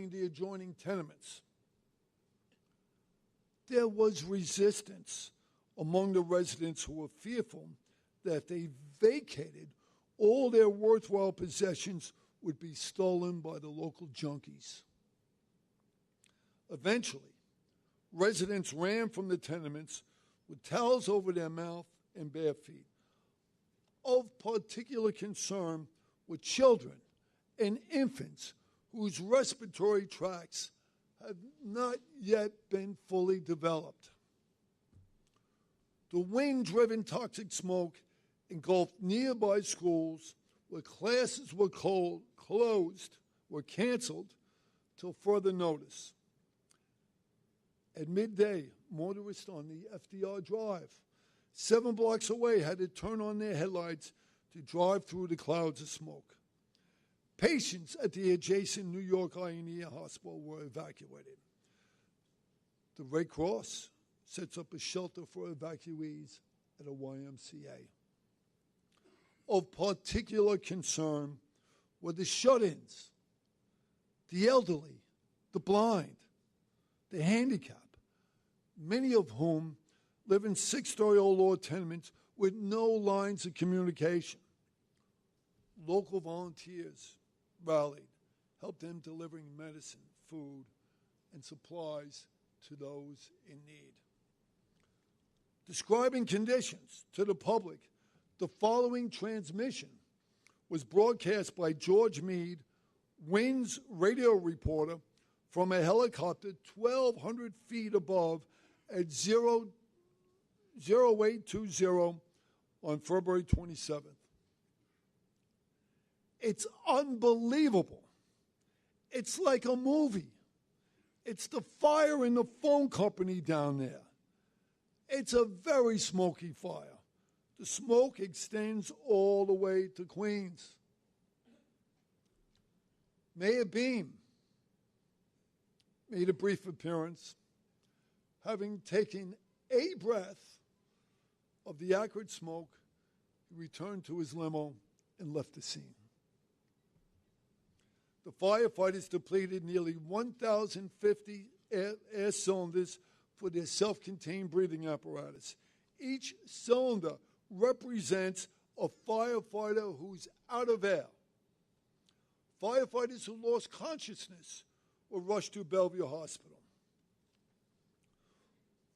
S9: the adjoining tenements. There was resistance among the residents who were fearful that if they vacated, all their worthwhile possessions would be stolen by the local junkies. Eventually, residents ran from the tenements with towels over their mouth and bare feet. Of particular concern were children and infants whose respiratory tracts have not yet been fully developed. The wind-driven toxic smoke engulfed nearby schools where classes were canceled till further notice. At midday, motorists on the FDR Drive, 7 blocks away, had to turn on their headlights to drive through the clouds of smoke. Patients at the adjacent New York Ionia Hospital were evacuated. The Red Cross sets up a shelter for evacuees at a YMCA. Of particular concern were the shut-ins, the elderly, the blind, the handicapped, many of whom live in 6-story old law tenements with no lines of communication. Local volunteers rallied, helped them delivering medicine, food, and supplies to those in need. Describing conditions to the public, the following transmission was broadcast by George Meade, WIN's radio reporter, from a helicopter 1,200 feet above at 0820 on February 27th. It's unbelievable. It's like a movie. It's the fire in the phone company down there. It's a very smoky fire. The smoke extends all the way to Queens. Mayor Beam made a brief appearance, having taken a breath of the acrid smoke. He returned to his limo and left the scene. The firefighters depleted nearly 1,050 air cylinders for their self-contained breathing apparatus. Each cylinder represents a firefighter who's out of air. Firefighters who lost consciousness were rushed to Bellevue Hospital.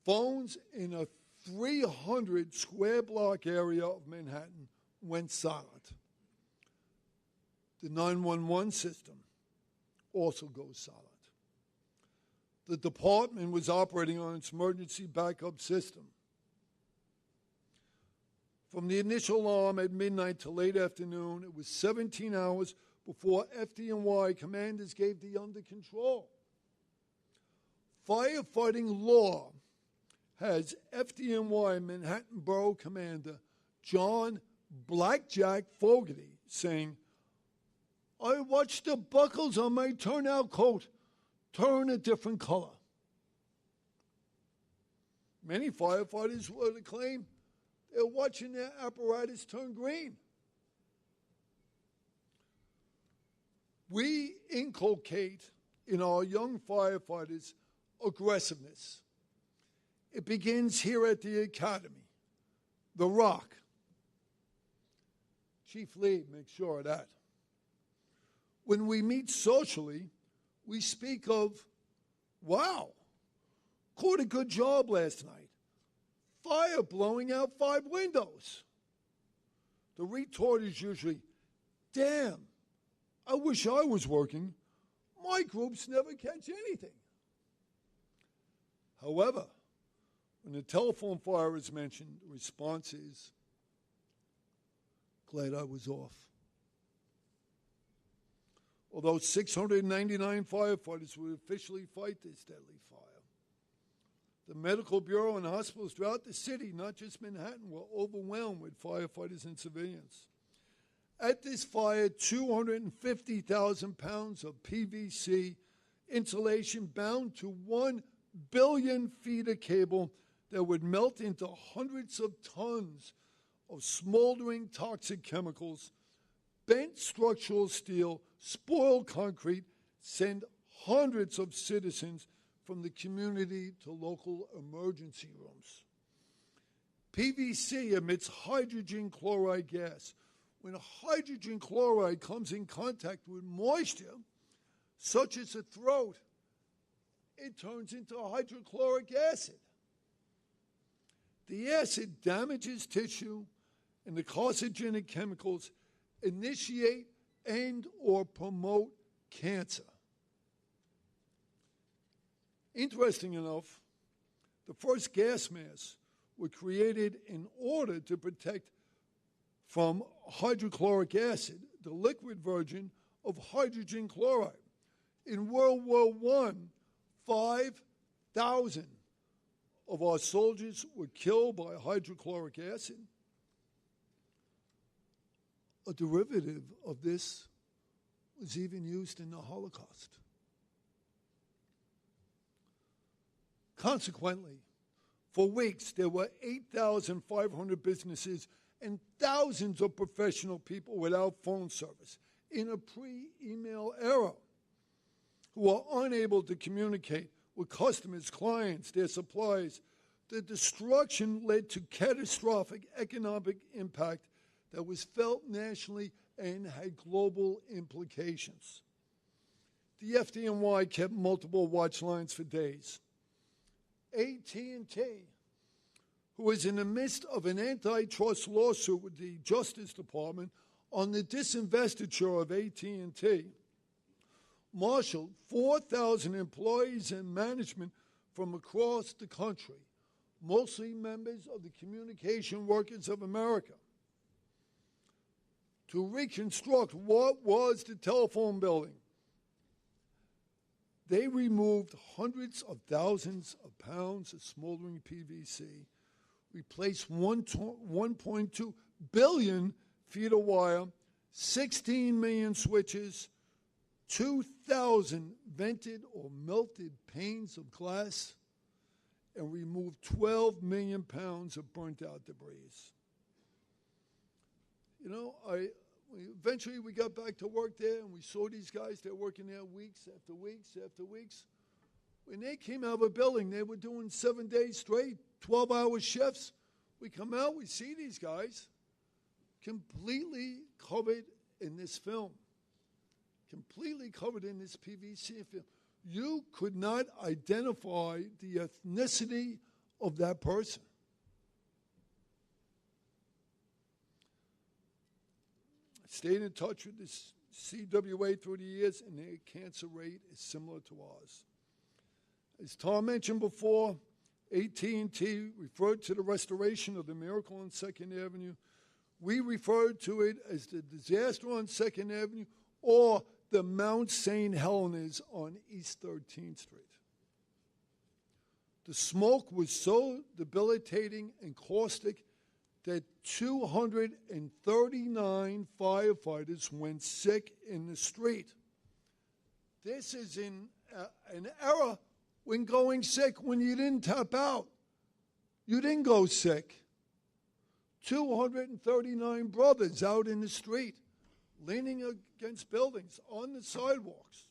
S9: Phones in a 300 square block area of Manhattan went silent. The 911 system also goes silent. The department was operating on its emergency backup system. From the initial alarm at midnight to late afternoon, it was 17 hours before FDNY commanders gave the under control. Firefighting law has FDNY Manhattan Borough Commander John Blackjack Fogarty saying, "I watched the buckles on my turnout coat turn a different color." Many firefighters would claim they're watching their apparatus turn green. We inculcate in our young firefighters aggressiveness. It begins here at the Academy, the Rock. Chief Lee makes sure of that. When we meet socially, we speak of, "Wow, caught a good job last night. Fire blowing out 5 windows." The retort is usually, "Damn, I wish I was working. My groups never catch anything." However, when a telephone fire is mentioned, the response is, "Glad I was off." Although 699 firefighters would officially fight this deadly fire, the Medical Bureau and hospitals throughout the city, not just Manhattan, were overwhelmed with firefighters and civilians. At this fire, 250,000 pounds of PVC insulation bound to 1 billion feet of cable that would melt into hundreds of tons of smoldering toxic chemicals, bent structural steel, spoiled concrete, send hundreds of citizens from the community to local emergency rooms. PVC emits hydrogen chloride gas. When hydrogen chloride comes in contact with moisture, such as the throat, it turns into hydrochloric acid. The acid damages tissue, and the carcinogenic chemicals initiate and or promote cancer. Interesting enough, the first gas masks were created in order to protect from hydrochloric acid, the liquid version of hydrogen chloride. In World War I, 5,000 of our soldiers were killed by hydrochloric acid. A derivative of this was even used in the Holocaust. Consequently, for weeks, there were 8,500 businesses and thousands of professional people without phone service in a pre-email era who were unable to communicate with customers, clients, their suppliers. The destruction led to catastrophic economic impact that was felt nationally and had global implications. The FDNY kept multiple watch lines for days. AT&T, who was in the midst of an antitrust lawsuit with the Justice Department on the disinvestiture of AT&T, marshaled 4,000 employees and management from across the country, mostly members of the Communication Workers of America, to reconstruct what was the telephone building. They removed hundreds of thousands of pounds of smoldering PVC, replaced 1.2 billion feet of wire, 16 million switches, 2,000 vented or melted panes of glass, and removed 12 million pounds of burnt-out debris. You know, eventually we got back to work there, and we saw these guys. They're working there weeks after weeks after weeks. When they came out of a building, they were doing 7 days straight, 12-hour shifts. We come out, we see these guys completely covered in this film, completely covered in this PVC film. You could not identify the ethnicity of that person. I stayed in touch with this CWA through the years, and their cancer rate is similar to ours. As Tom mentioned before, AT&T referred to the restoration of the Miracle on 2nd Avenue. We referred to it as the disaster on 2nd Avenue or the Mount St. Helena's on East 13th Street. The smoke was so debilitating and caustic that 239 firefighters went sick in the street. This is in an era when going sick, when you didn't tap out, you didn't go sick. 239 brothers out in the street, leaning against buildings, on the sidewalks.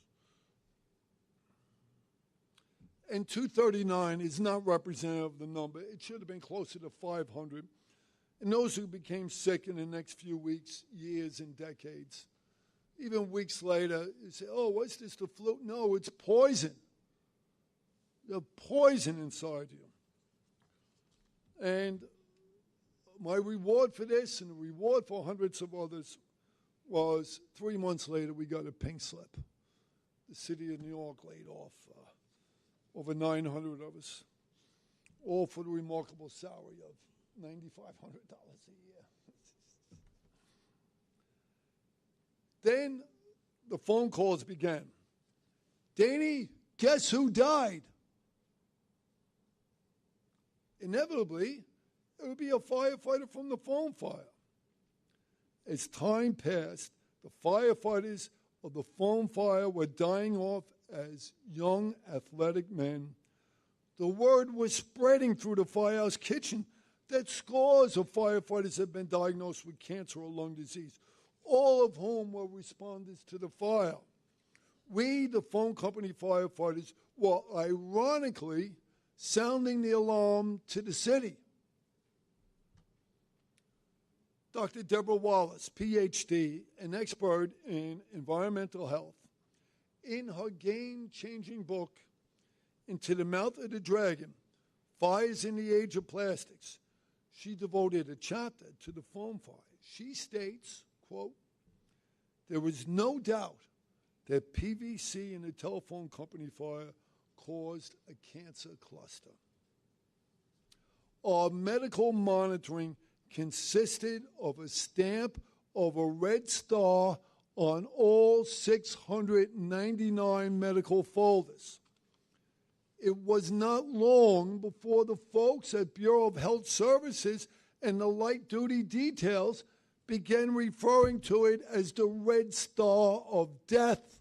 S9: And 239 is not representative of the number. It should have been closer to 500. And those who became sick in the next few weeks, years, and decades. Even weeks later, you say, oh, what's this, the flu? No, it's poison. There's poison inside you. And my reward for this and the reward for hundreds of others was 3 months later we got a pink slip. The city of New York laid off over 900 of us, all for the remarkable salary of $9,500 a year. Then the phone calls began. Danny, guess who died? Inevitably, it would be a firefighter from the phone fire. As time passed, the firefighters of the phone fire were dying off as young, athletic men. The word was spreading through the firehouse kitchen that scores of firefighters have been diagnosed with cancer or lung disease, all of whom were responders to the fire. We, the phone company firefighters, were ironically sounding the alarm to the city. Dr. Deborah Wallace, PhD, an expert in environmental health, in her game-changing book, Into the Mouth of the Dragon, Fires in the Age of Plastics, she devoted a chapter to the phone fire. She states, quote, "There was no doubt that PVC in the telephone company fire caused a cancer cluster. Our medical monitoring consisted of a stamp of a red star on all 699 medical folders. It was not long before the folks at Bureau of Health Services and the light-duty details began referring to it as the red star of death.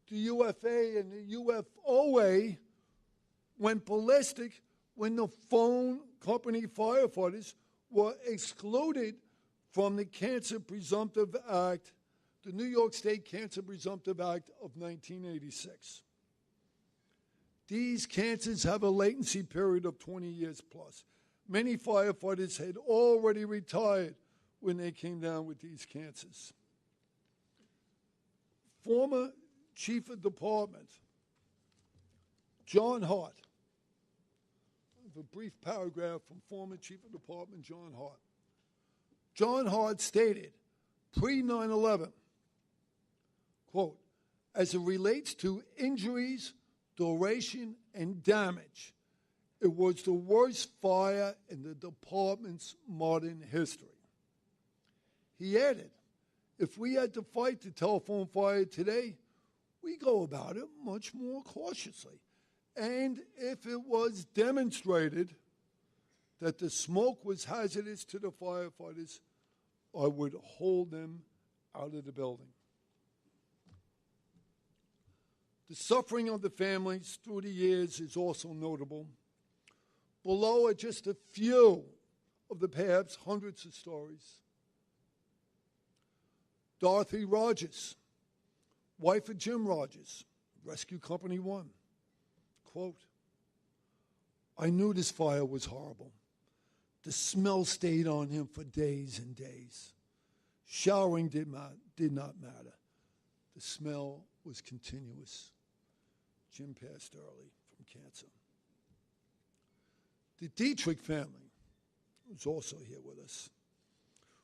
S9: The UFA and the UFOA went ballistic when the phone company firefighters were excluded from the Cancer Presumptive Act, the New York State Cancer Presumptive Act of 1986. These cancers have a latency period of 20 years plus. Many firefighters had already retired when they came down with these cancers. Former Chief of Department, John Hart. I have a brief paragraph from former Chief of Department John Hart. John Hart stated, pre-9/11, quote, "As it relates to injuries, duration, and damage, it was the worst fire in the department's modern history." He added, "If we had to fight the telephone fire today, we go about it much more cautiously. And if it was demonstrated that the smoke was hazardous to the firefighters, I would hold them out of the building." The suffering of the families through the years is also notable. Below are just a few of the perhaps hundreds of stories. Dorothy Rogers, wife of Jim Rogers, Rescue Company 1, quote, "I knew this fire was horrible. The smell stayed on him for days and days. Showering did not matter. The smell was continuous." Jim passed early from cancer. The Dietrich family, who's also here with us,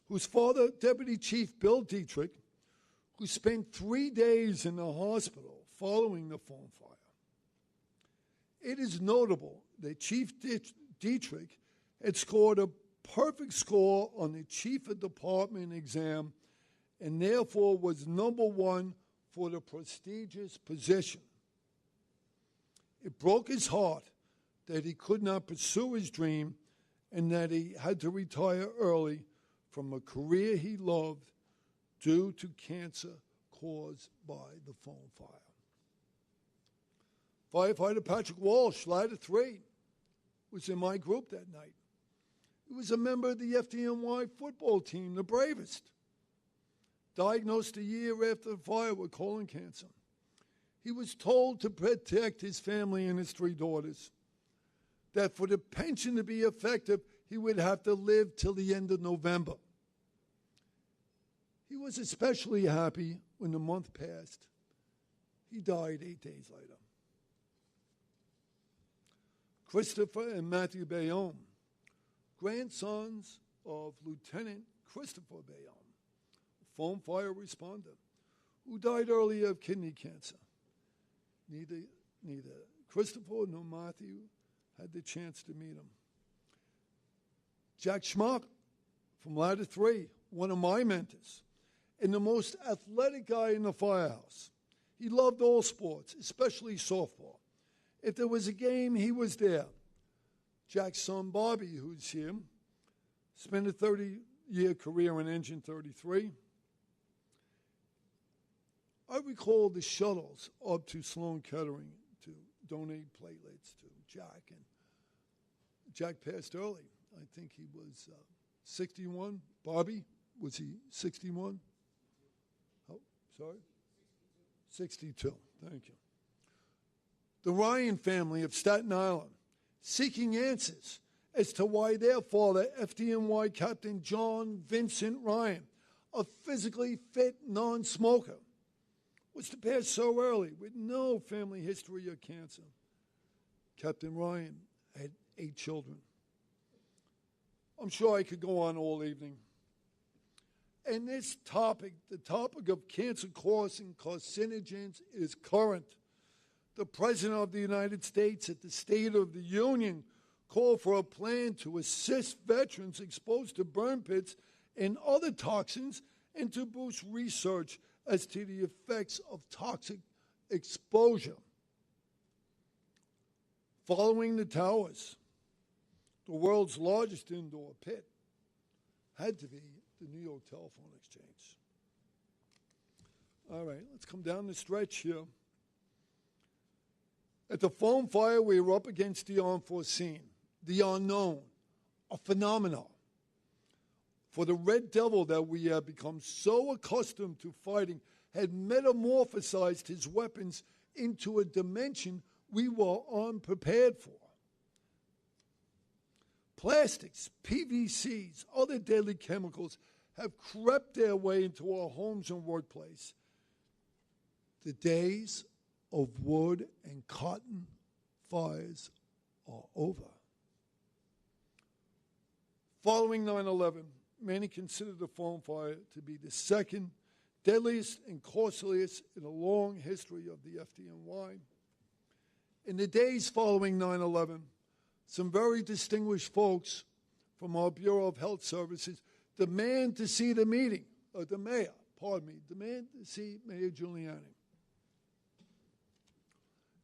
S9: whose father, Deputy Chief Bill Dietrich, who spent 3 days in the hospital following the phone fire. It is notable that Chief Dietrich had scored a perfect score on the Chief of Department exam and therefore was #1 for the prestigious position. It broke his heart that he could not pursue his dream and that he had to retire early from a career he loved due to cancer caused by the phone fire. Firefighter Patrick Walsh, Ladder 3, was in my group that night. He was a member of the FDNY football team, the bravest. Diagnosed a year after the fire with colon cancer. He was told to protect his family and his 3 daughters, that for the pension to be effective, he would have to live till the end of November. He was especially happy when the month passed. He died 8 days later. Christopher and Matthew Bayonne, grandsons of Lieutenant Christopher Bayonne, a phone fire responder, who died early of kidney cancer. Neither Christopher nor Matthew had the chance to meet him. Jack Schmack from Ladder 3, one of my mentors, and the most athletic guy in the firehouse. He loved all sports, especially softball. If there was a game, he was there. Jack's son, Bobby, who's here, spent a 30-year career in Engine 33. I recall the shuttles up to Sloan Kettering to donate platelets to Jack and Jack passed early. I think he was 61. Bobby, was he 61? Oh, sorry? 62. Thank you. The Ryan family of Staten Island seeking answers as to why their father, FDNY Captain John Vincent Ryan, a physically fit non-smoker, was to pass so early with no family history of cancer. Captain Ryan had 8 children. I'm sure I could go on all evening. And this topic, the topic of cancer-causing carcinogens, is current. The President of the United States at the State of the Union called for a plan to assist veterans exposed to burn pits and other toxins and to boost research as to the effects of toxic exposure. Following the towers, the world's largest indoor pit had to be the New York Telephone Exchange. All right, let's come down the stretch here. At the phone fire, we were up against the unforeseen, the unknown, a phenomenon. For the red devil that we have become so accustomed to fighting had metamorphosized his weapons into a dimension we were unprepared for. Plastics, PVCs, other deadly chemicals have crept their way into our homes and workplace. The days of wood and cotton fires are over. Following 9/11, many consider the phone fire to be the second deadliest and costliest in a long history of the FDNY. In the days following 9/11, some very distinguished folks from our Bureau of Health Services demand to see the mayor demand to see Mayor Giuliani.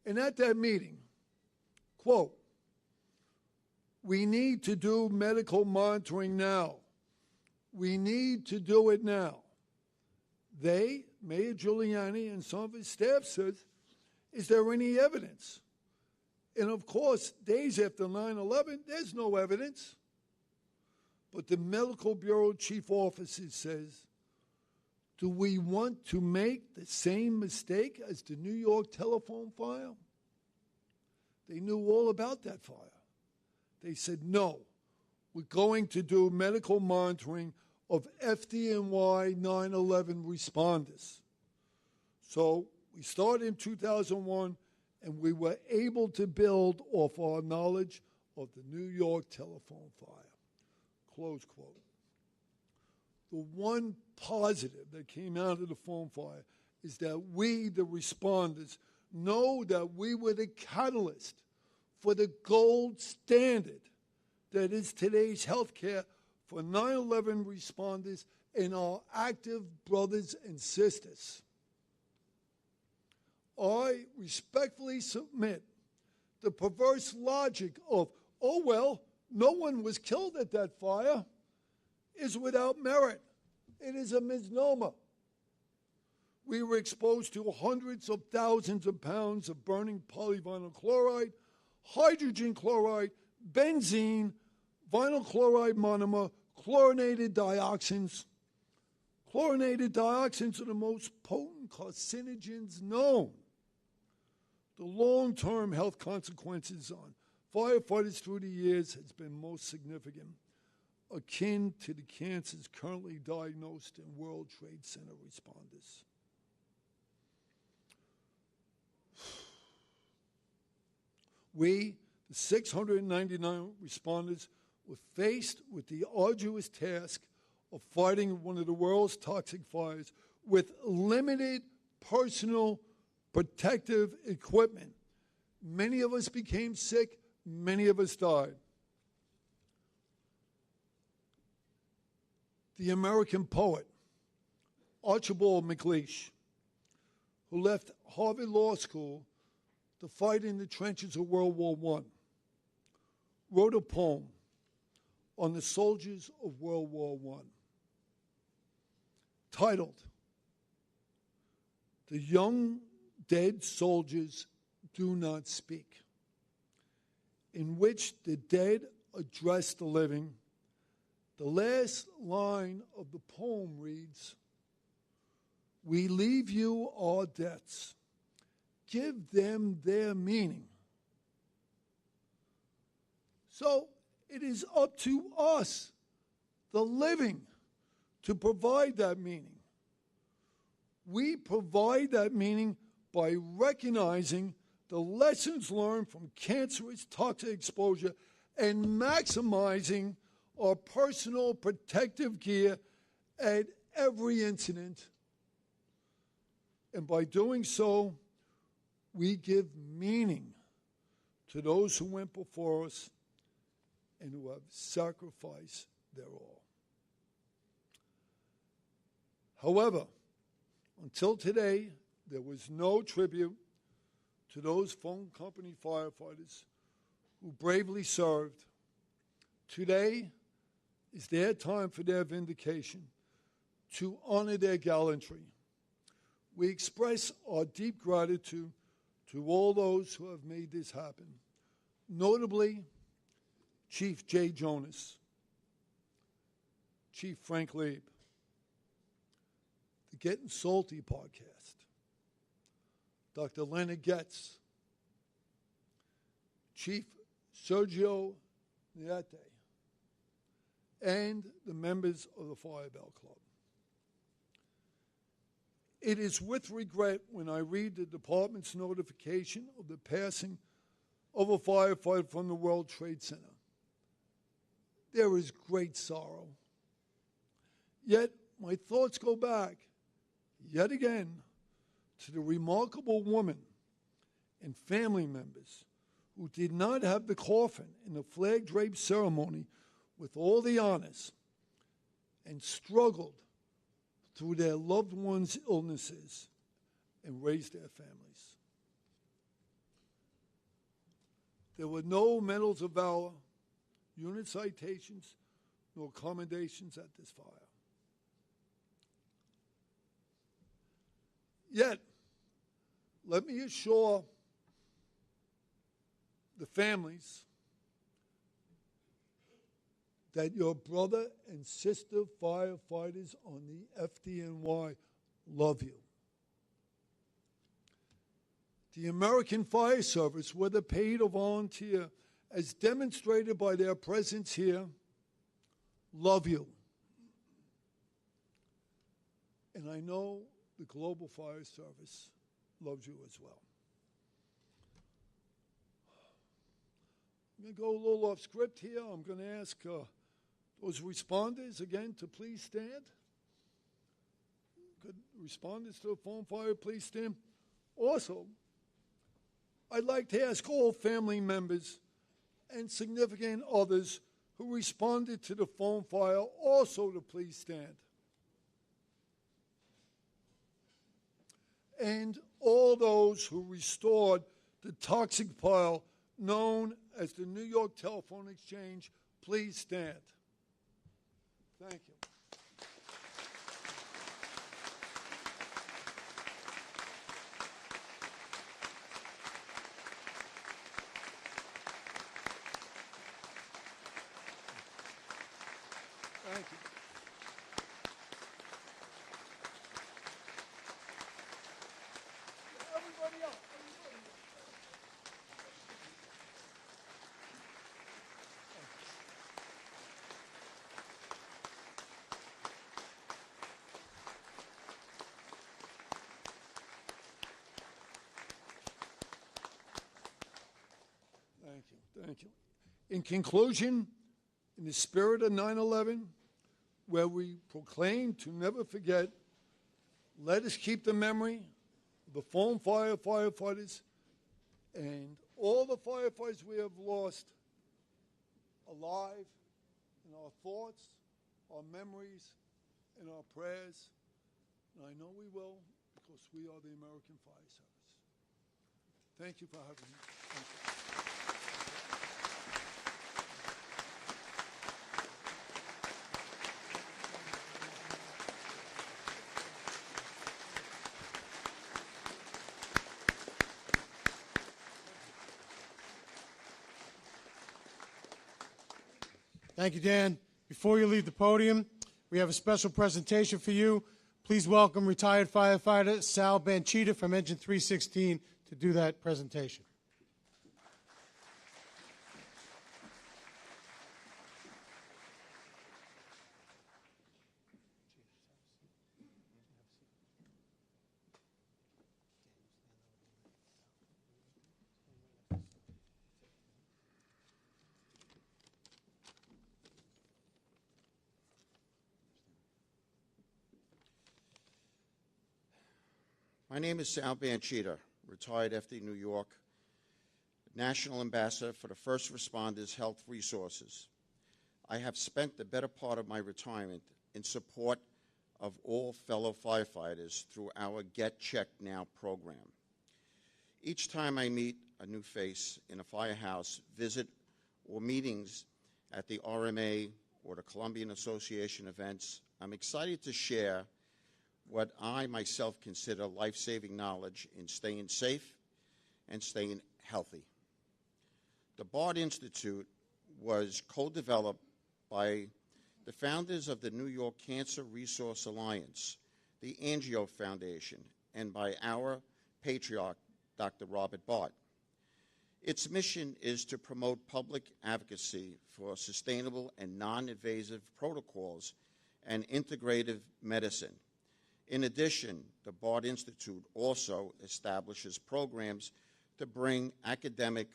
S9: And at that meeting, quote, "We need to do medical monitoring now. We need to do it now." They, Mayor Giuliani and some of his staff, says, "Is there any evidence?" And of course, days after 9/11, there's no evidence. But the Medical Bureau Chief Officer says, do we want to make the same mistake as the New York telephone fire? They knew all about that fire. They said, no, we're going to do medical monitoring of FDNY 9/11 responders. So we started in 2001, and we were able to build off our knowledge of the New York telephone fire. Close quote. The one positive that came out of the phone fire is that we, the responders, know that we were the catalyst for the gold standard that is today's healthcare for 9/11 responders and our active brothers and sisters. I respectfully submit the perverse logic of, oh, well, no one was killed at that fire is without merit. It is a misnomer. We were exposed to hundreds of thousands of pounds of burning polyvinyl chloride, hydrogen chloride, benzene, vinyl chloride monomer, chlorinated dioxins. Chlorinated dioxins are the most potent carcinogens known. The long-term health consequences on firefighters through the years has been most significant, akin to the cancers currently diagnosed in World Trade Center responders. We, the 699 responders, were faced with the arduous task of fighting one of the world's toxic fires with limited personal protective equipment. Many of us became sick. Many of us died. The American poet, Archibald MacLeish, who left Harvard Law School to fight in the trenches of World War I, wrote a poem on the soldiers of World War I, titled, "The Young Dead Soldiers Do Not Speak," in which the dead address the living. The last line of the poem reads, "We leave you our debts. Give them their meaning." So it is up to us, the living, to provide that meaning. We provide that meaning by recognizing the lessons learned from cancerous toxic exposure and maximizing our personal protective gear at every incident. And by doing so, we give meaning to those who went before us and who have sacrificed their all. However, until today, there was no tribute to those phone company firefighters who bravely served. Today is their time for their vindication, to honor their gallantry. We express our deep gratitude to all those who have made this happen, notably Chief Jay Jonas, Chief Frank Lieb, the Getting Salty podcast, Dr. Leonard Getz, Chief Sergio Niete, and the members of the Fire Bell Club. It is with regret when I read the department's notification of the passing of a firefighter from the World Trade Center. There is great sorrow. Yet my thoughts go back, yet again, to the remarkable woman and family members who did not have the coffin and the flag drape ceremony with all the honors and struggled through their loved ones' illnesses and raised their families. There were no medals of valor, unit citations, nor commendations at this fire. Yet, let me assure the families that your brother and sister firefighters on the FDNY love you. The American Fire Service, whether paid or volunteer, as demonstrated by their presence here, love you. And I know the Global Fire Service loves you as well. I'm going to go a little off script here. I'm going to ask those responders again to please stand. Could responders to the phone fire please stand? Also, I'd like to ask all family members and significant others who responded to the phone fire also to please stand. And all those who restored the toxic pile known as the New York Telephone Exchange, please stand. Thank you. Thank you. Everybody else. Thank you. In conclusion, in the spirit of 9/11, where we proclaim to never forget, let us keep the memory of the phone fire firefighters and all the firefighters we have lost alive in our thoughts, our memories, and our prayers. And I know we will, because we are the American Fire Service. Thank you for having me. Thank you.
S1: Thank you, Dan. Before you leave the podium, we have a special presentation for you. Please welcome retired firefighter Sal Banchita from Engine 316 to do that presentation.
S10: My name is Sal Banchita, retired FD New York, National Ambassador for the First Responders Health Resources. I have spent the better part of my retirement in support of all fellow firefighters through our Get Checked Now program. Each time I meet a new face in a firehouse, visit or meetings at the RMA or the Columbian Association events, I'm excited to share what I myself consider life-saving knowledge in staying safe and staying healthy. The Bart Institute was co-developed by the founders of the New York Cancer Resource Alliance, the Angio Foundation, and by our patriarch, Dr. Robert Bart. Its mission is to promote public advocacy for sustainable and non-invasive protocols and integrative medicine. In addition, the Bart Institute also establishes programs to bring academic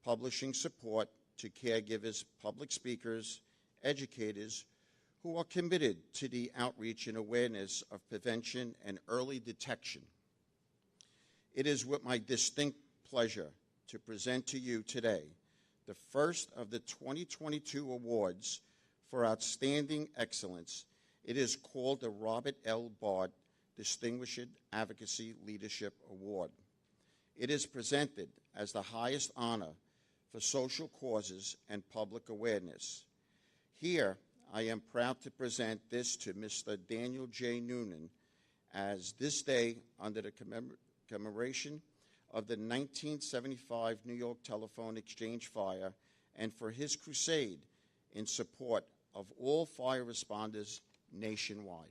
S10: publishing support to caregivers, public speakers, educators who are committed to the outreach and awareness of prevention and early detection. It is with my distinct pleasure to present to you today the first of the 2022 awards for outstanding excellence. It is called the Robert L. Bart Distinguished Advocacy Leadership Award. It is presented as the highest honor for social causes and public awareness. Here, I am proud to present this to Mr. Daniel J. Noonan as this day under the commemoration of the 1975 New York Telephone Exchange fire and for his crusade in support of all fire responders nationwide.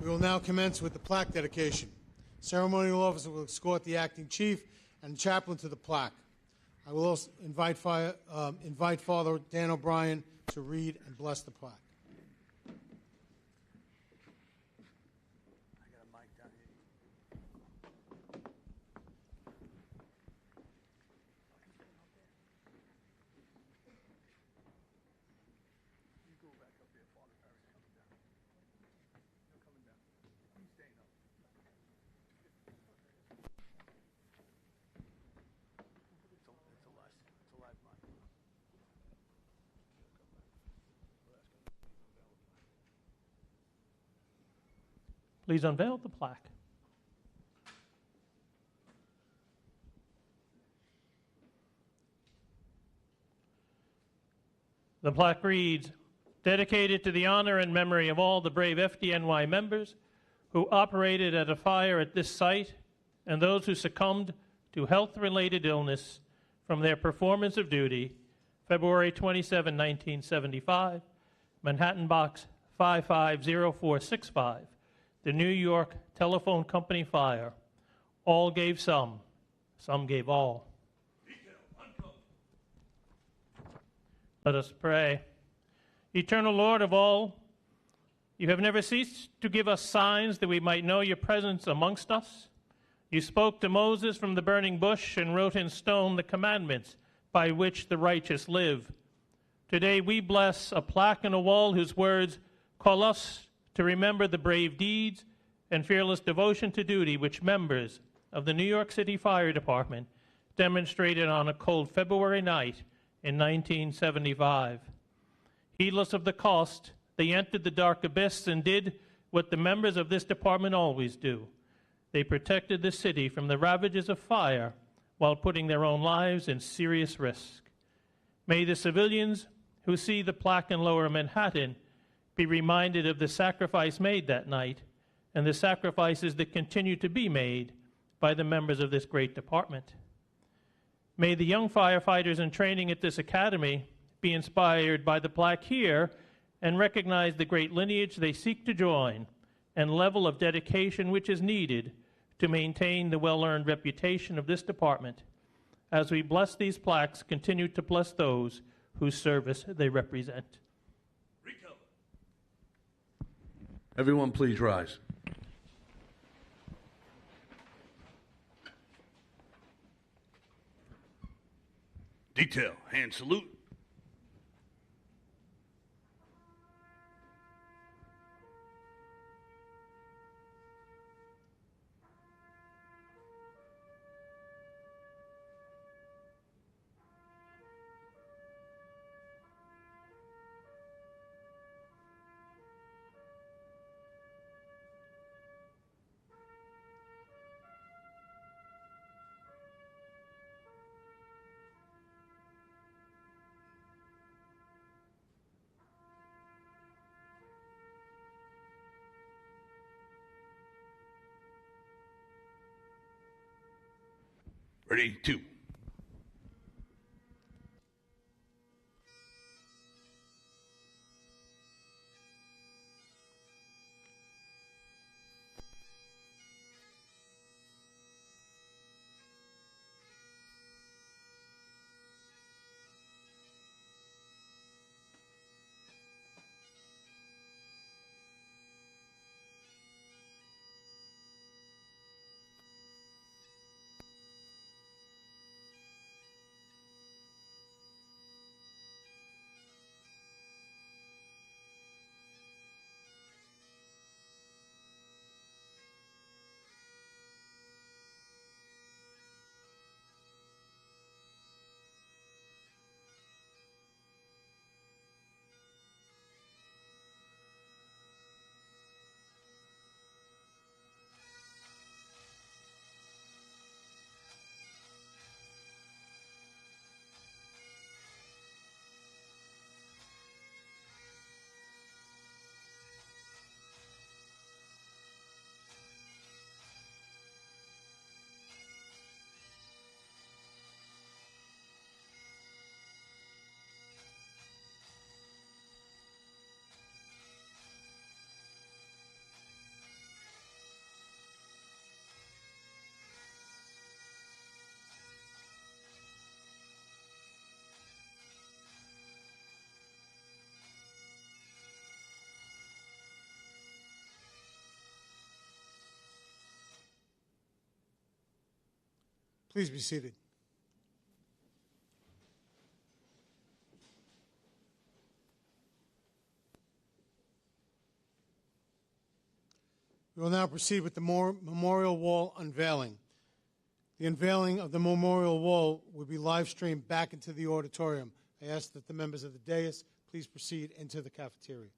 S1: We will now commence with the plaque dedication. Ceremonial officer will escort the acting chief and the chaplain to the plaque. I will also invite Father Dan O'Brien to read and bless the plaque.
S4: Please unveil the plaque. The plaque reads, dedicated to the honor and memory of all the brave FDNY members who operated at a fire at this site and those who succumbed to health-related illness from their performance of duty, February 27, 1975, Manhattan Box 550465, the New York Telephone Company fire. All gave some gave all. Let us pray. Eternal Lord of all, you have never ceased to give us signs that we might know your presence amongst us. You spoke to Moses from the burning bush and wrote in stone the commandments by which the righteous live. Today we bless a plaque on a wall whose words call us to remember the brave deeds and fearless devotion to duty which members of the New York City Fire Department demonstrated on a cold February night in 1975. Heedless of the cost, they entered the dark abyss and did what the members of this department always do. They protected the city from the ravages of fire while putting their own lives in serious risk. May the civilians who see the plaque in Lower Manhattan be reminded of the sacrifice made that night and the sacrifices that continue to be made by the members of this great department. May the young firefighters in training at this academy be inspired by the plaque here and recognize the great lineage they seek to join and level of dedication which is needed to maintain the well-earned reputation of this department. As we bless these plaques, continue to bless those whose service they represent.
S2: Recover.
S11: Everyone please rise.
S2: Detail, hand salute. Ready, two.
S1: Please be seated. We will now proceed with the memorial wall unveiling. The unveiling of the memorial wall will be live streamed back into the auditorium. I ask that the members of the dais please proceed into the cafeteria.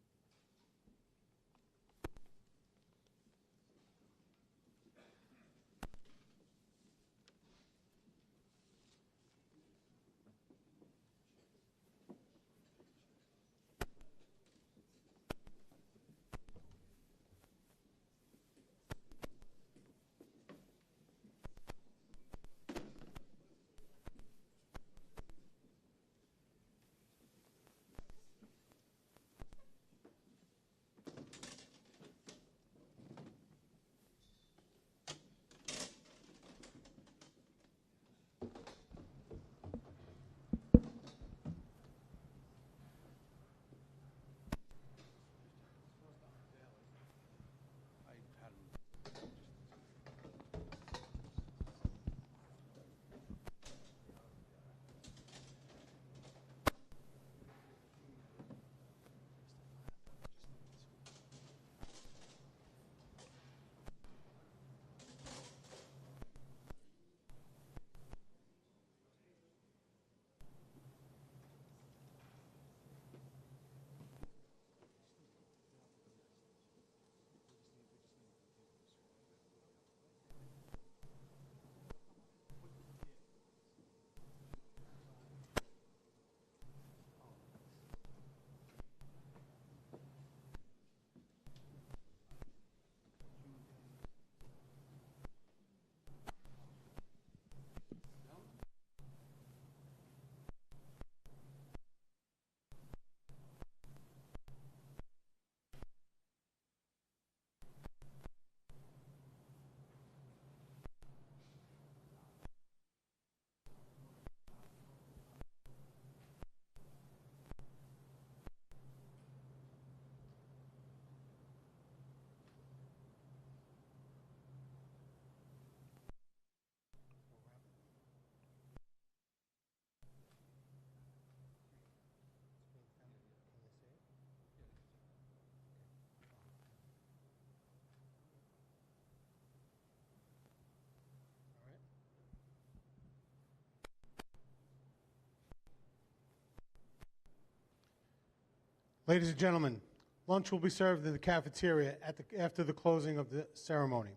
S1: Ladies and gentlemen, lunch will be served in the cafeteria after the closing of the ceremony.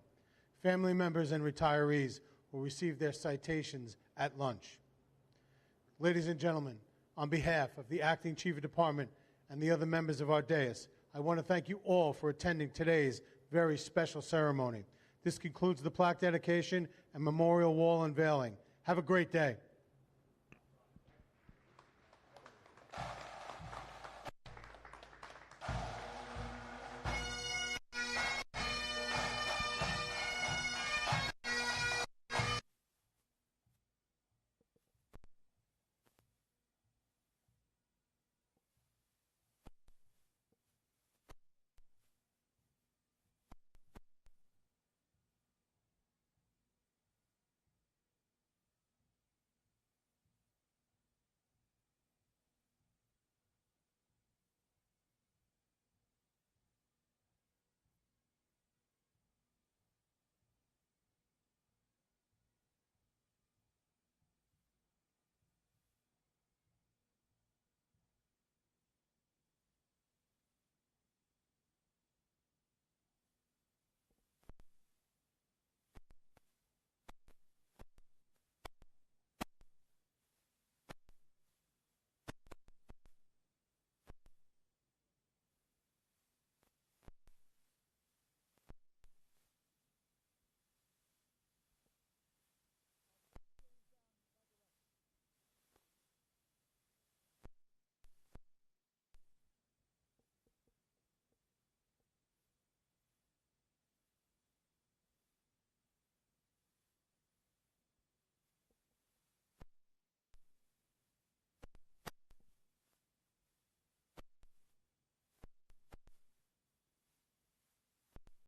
S1: Family members and retirees will receive their citations at lunch. Ladies and gentlemen, on behalf of the Acting Chief of Department and the other members of our dais, I want to thank you all for attending today's very special ceremony. This concludes the plaque dedication and memorial wall unveiling. Have a great day.